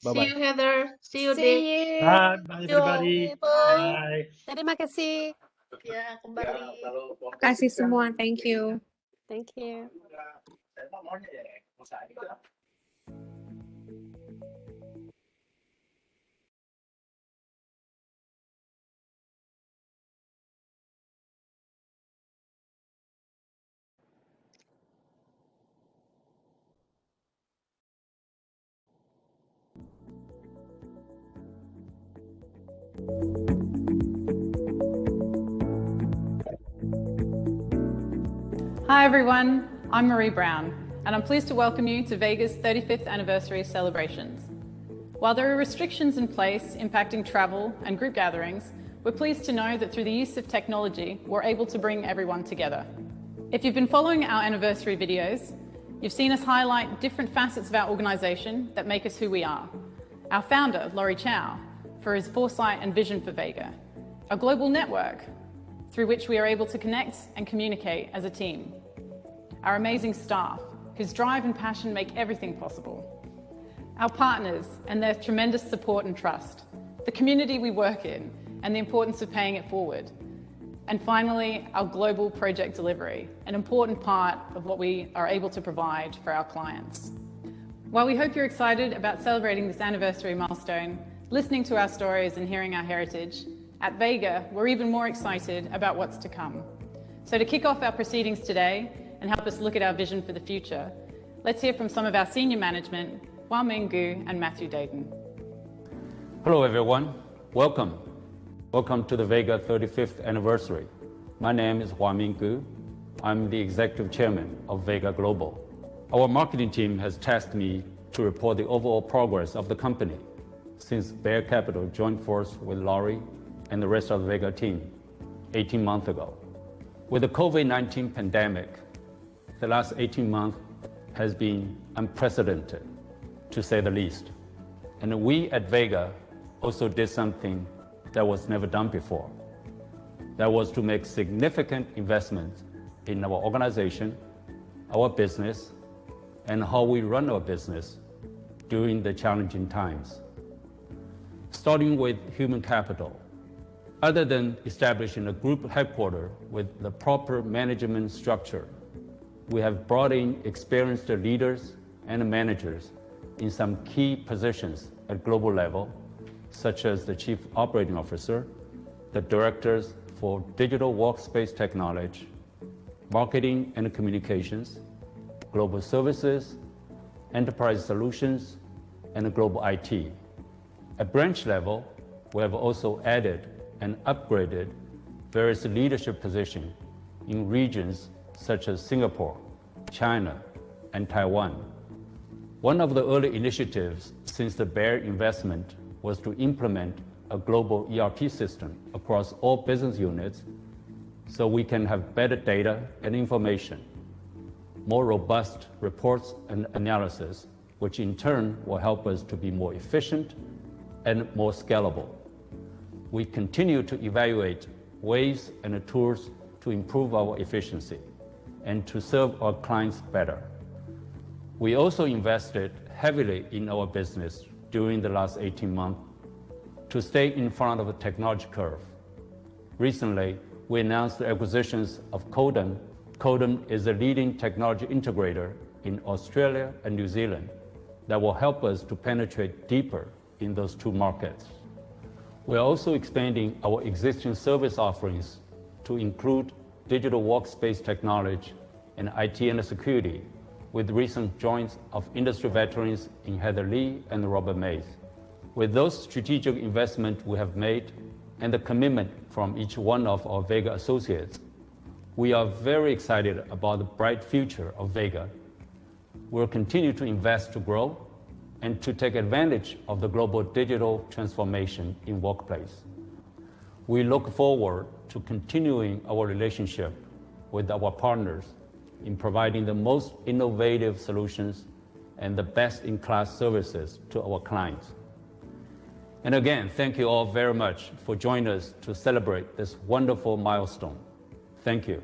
Bye-bye. See you, Heather. See you, Dick. See you. Bye, everybody. Bye. Terima kasih. Ya, kembali. Terima kasih semua. Thank you. Thank you. Hi everyone, I'm Marie Brown, and I'm pleased to welcome you to Vega's 35th anniversary celebrations. While there are restrictions in place impacting travel and group gatherings, we're pleased to know that through the use of technology, we're able to bring everyone together. If you've been following our anniversary videos, you've seen us highlight different facets of our organisation that make us who we are. Our founder, Laurie Chow, for his foresight and vision for Vega. A global network through which we are able to connect and communicate as a team. Our amazing staff, whose drive and passion make everything possible. Our partners and their tremendous support and trust. The community we work in and the importance of paying it forward. And finally, our global project delivery, an important part of what we are able to provide for our clients. While we hope you're excited about celebrating this anniversary milestone, listening to our stories and hearing our heritage, at Vega, we're even more excited about what's to come. So to kick off our proceedings today and help us look at our vision for the future, let's hear from some of our senior management, Hua-Ming Gu and Matthew Dayton. Hello everyone, welcome. Welcome to the Vega 35th anniversary. My name is Hua-Ming Gu. I'm the executive chairman of Vega Global. Our marketing team has tasked me to report the overall progress of the company since Bear Capital joined force with Laurie and the rest of the Vega team 18 months ago. With the COVID-19 pandemic, the last 18 months has been unprecedented, to say the least. And we at Vega also did something that was never done before. That was to make significant investments in our organization, our business, and how we run our business during the challenging times. Starting with human capital. Other than establishing a group headquarters with the proper management structure, we have brought in experienced leaders and managers in some key positions at global level, such as the Chief Operating Officer, the Directors for Digital Workspace Technology, Marketing and Communications, Global Services, Enterprise Solutions, and Global IT. At branch level, we have also added and upgraded various leadership positions in regions such as Singapore, China, and Taiwan. One of the early initiatives since the Bear investment was to implement a global ERP system across all business units so we can have better data and information, more robust reports and analysis, which in turn will help us to be more efficient and more scalable. We continue to evaluate ways and tools to improve our efficiency and to serve our clients better. We also invested heavily in our business during the last 18 months to stay in front of the technology curve. Recently, we announced the acquisitions of Codan. Codan is a leading technology integrator in Australia and New Zealand that will help us to penetrate deeper in those two markets. We are also expanding our existing service offerings to include digital workspace technology and IT and security with recent joins of industry veterans in Heather Lee and Robert Mays. With those strategic investments we have made and the commitment from each one of our Vega associates, we are very excited about the bright future of Vega. We'll continue to invest to grow and to take advantage of the global digital transformation in workplace. We look forward to continuing our relationship with our partners in providing the most innovative solutions and the best-in-class services to our clients. And again, thank you all very much for joining us to celebrate this wonderful milestone. Thank you.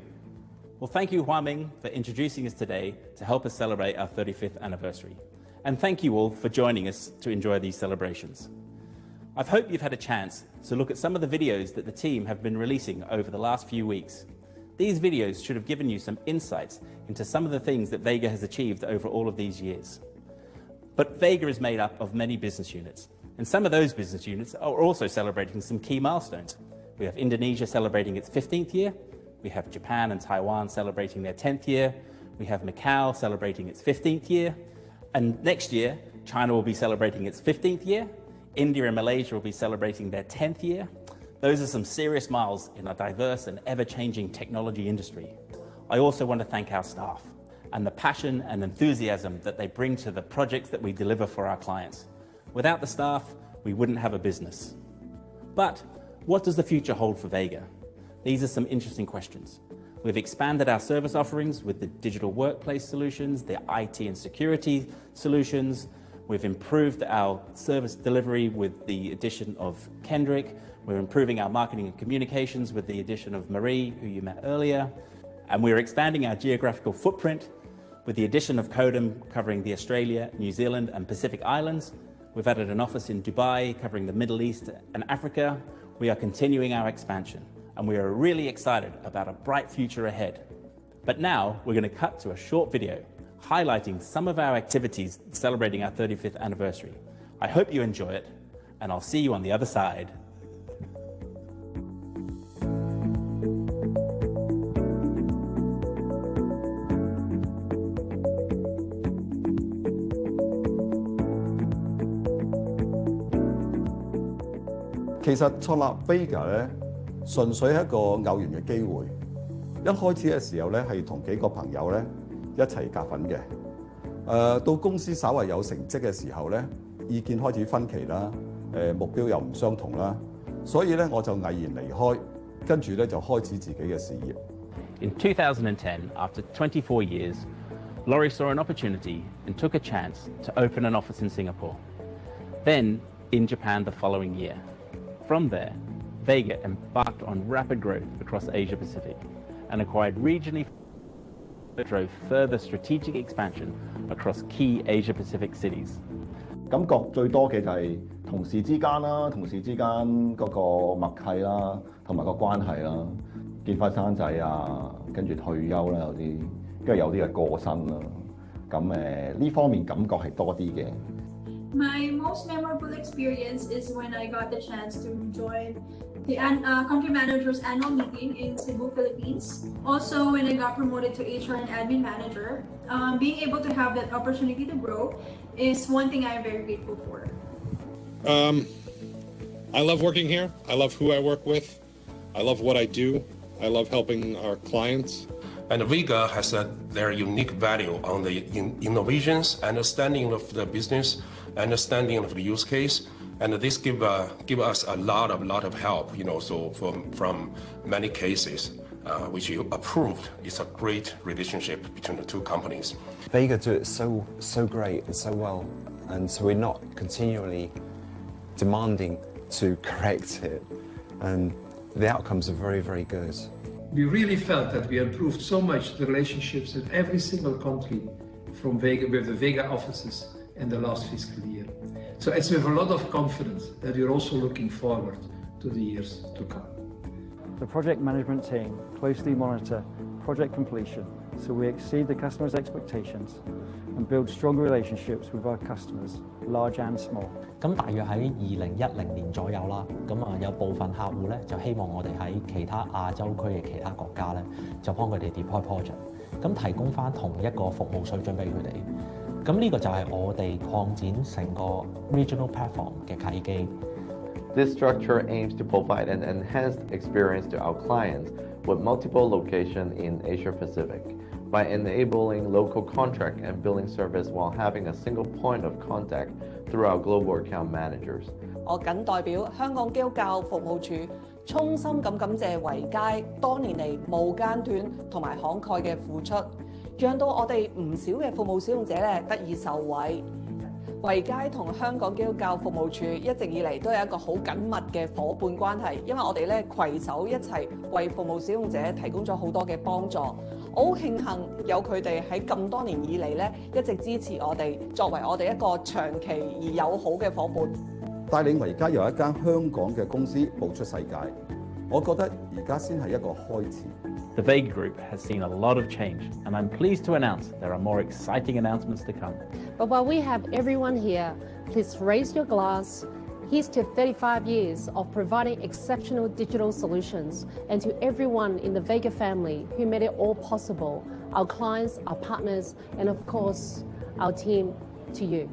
Well, thank you, Hua-Ming, for introducing us today to help us celebrate our 35th anniversary. And thank you all for joining us to enjoy these celebrations. I hope you've had a chance to look at some of the videos that the team have been releasing over the last few weeks. These videos should have given you some insights into some of the things that Vega has achieved over all of these years. But Vega is made up of many business units, and some of those business units are also celebrating some key milestones. We have Indonesia celebrating its 15th year, we have Japan and Taiwan celebrating their 10th year, we have Macau celebrating its 15th year, and next year, China will be celebrating its 15th year, India and Malaysia will be celebrating their 10th year. Those are some serious miles in a diverse and ever-changing technology industry. I also want to thank our staff and the passion and enthusiasm that they bring to the projects that we deliver for our clients. Without the staff, we wouldn't have a business. But what does the future hold for Vega? These are some interesting questions. We've expanded our service offerings with the digital workplace solutions, the IT and security solutions. We've improved our service delivery with the addition of Kendrick. We're improving our marketing and communications with the addition of Marie, who you met earlier. And we're expanding our geographical footprint with the addition of Codem covering the Australia, New Zealand and Pacific Islands. We've added an office in Dubai covering the Middle East and Africa. We are continuing our expansion and we are really excited about a bright future ahead. But now we're going to cut to a short video highlighting some of our activities celebrating our 35th anniversary. I hope you enjoy it and I'll see you on the other side.其實創立 Vega 咧，純粹係一個偶然嘅機會。一開始嘅時候咧，係同幾個朋友咧一齊夾份嘅。到公司稍為有成績嘅時候咧，意見開始分歧啦，目標又唔相同啦，所以咧我就毅然離開，跟住咧就開始自己嘅事業。In 2010, after 24 years, Laurie saw an opportunity and took a chance to open an office in Singapore. Then in Japan the following year. From there, Vega embarked on rapid growth across Asia Pacific and acquired regionally that drove further strategic expansion across key Asia Pacific cities. 感覺最多嘅就係同事之間啦，同事之間嗰個默契啦，同埋個關係啦，結婚生仔啊，跟住退休啦有啲，跟住有啲係過身啦，咁呢方面感覺係多啲嘅。My most memorable experience is when I got the chance to join the country manager's annual meeting in Cebu, Philippines. Also, when I got promoted to HR and admin manager, being able to have that opportunity to grow is one thing I'm very grateful for. I love working here. I love who I work with. I love what I do. I love helping our clients. And Vega has their unique value on the innovations, understanding of the business, understanding of the use case, and this give us a lot of help. So from many cases which you approved, it's a great relationship between the two companies. Vega do it so great and so well, and so we're not continually demanding to correct it, and the outcomes are very, very good. We really felt that we improved so much the relationships in every single country from Vega, with the Vega offices in the last fiscal year. So it's with a lot of confidence that we're also looking forward to the years to come. The project management team closely monitor project completion so we exceed the customer's expectations and build stronger relationships with our customers, large and small. 咁大約喺2010年左右啦，有部分客戶咧就希望我哋喺其他亞洲區嘅其他國家咧，就幫佢哋 deploy project，提供翻同一個服務水準俾佢哋。咁呢個就係我哋擴展成個 regional platform 嘅契機。This structure aims to provide an enhanced experience to our clients with multiple locations in Asia Pacific by enabling local contract and billing service while having a single point of contact through our global account managers. 我謹代表香港基督教服務處衷心咁感謝維佳多年嚟無間斷同埋慷慨嘅付出，讓到我哋唔少嘅服務使用者咧得以受惠。維佳同香港基督教服務處一直以嚟都有一個好緊密嘅伙伴關係，因為我哋咧攜手一齊為服務使用者提供咗好多嘅幫助。我好慶幸有佢哋喺咁多年以嚟咧一直支持我哋，作為我哋一個長期而友好嘅伙伴。帶領維佳由一間香港嘅公司步出世界，我覺得而家先係一個開始。The Vega Group has seen a lot of change, and I'm pleased to announce there are more exciting announcements to come. But while we have everyone here, please raise your glass. Here's to 35 years of providing exceptional digital solutions, and to everyone in the Vega family who made it all possible, our clients, our partners, and of course, our team, to you.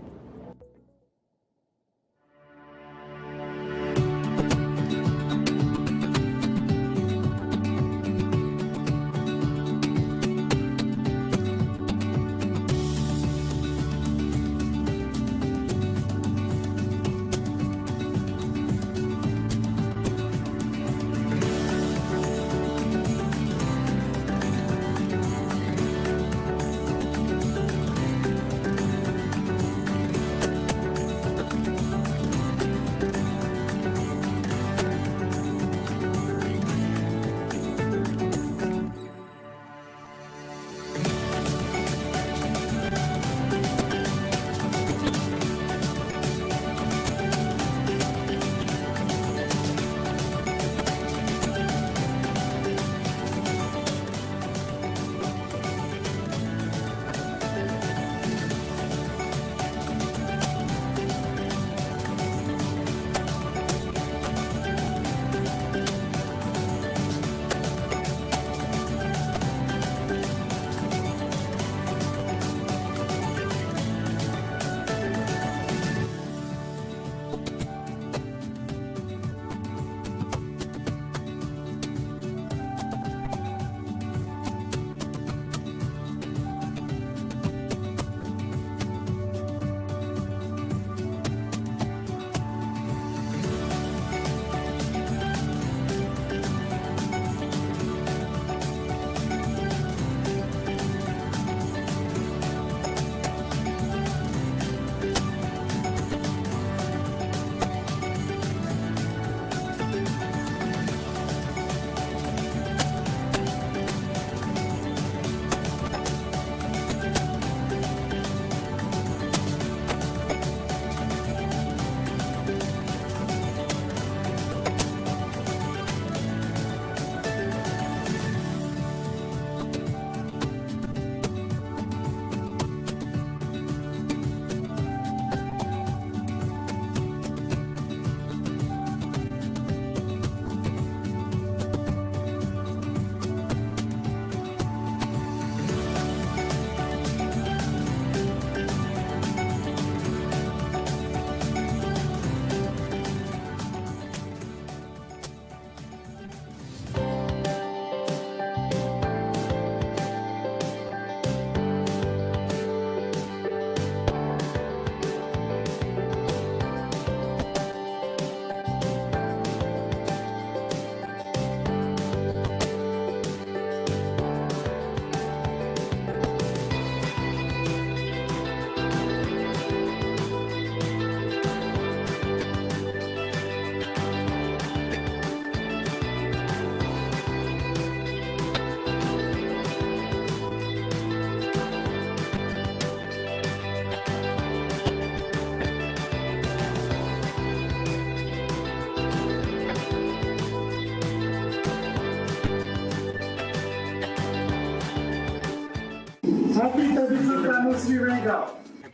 35th anniversary Vega.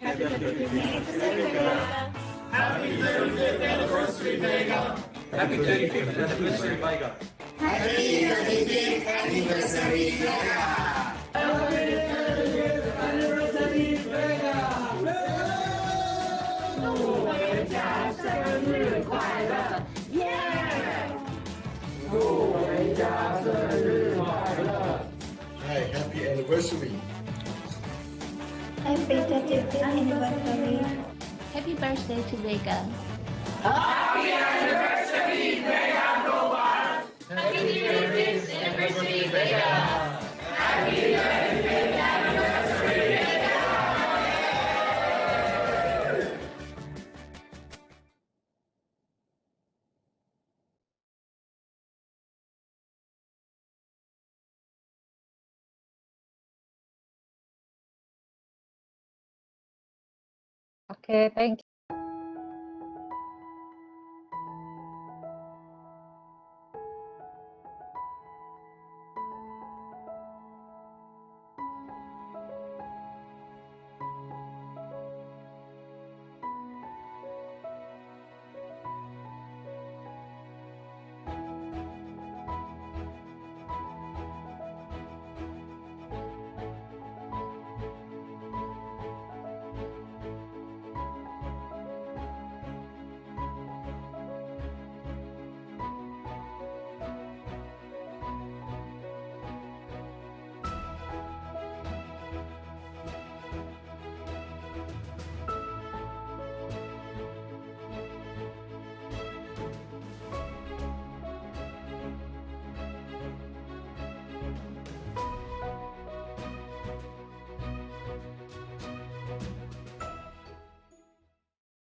Happy 35th anniversary Vega. Happy 35th anniversary Vega. Happy 35th anniversary Vega. Happy 35th anniversary Vega. Happy 35th anniversary Vega. 祝维嘉生日快乐！耶！祝维嘉生日快乐！ Hi, happy anniversary. Happy 35th anniversary. Happy birthday to Vega. Happy anniversary Vega Global. Happy 35th anniversary Vega. Happy 35th anniversary Vega. Oke, thank you.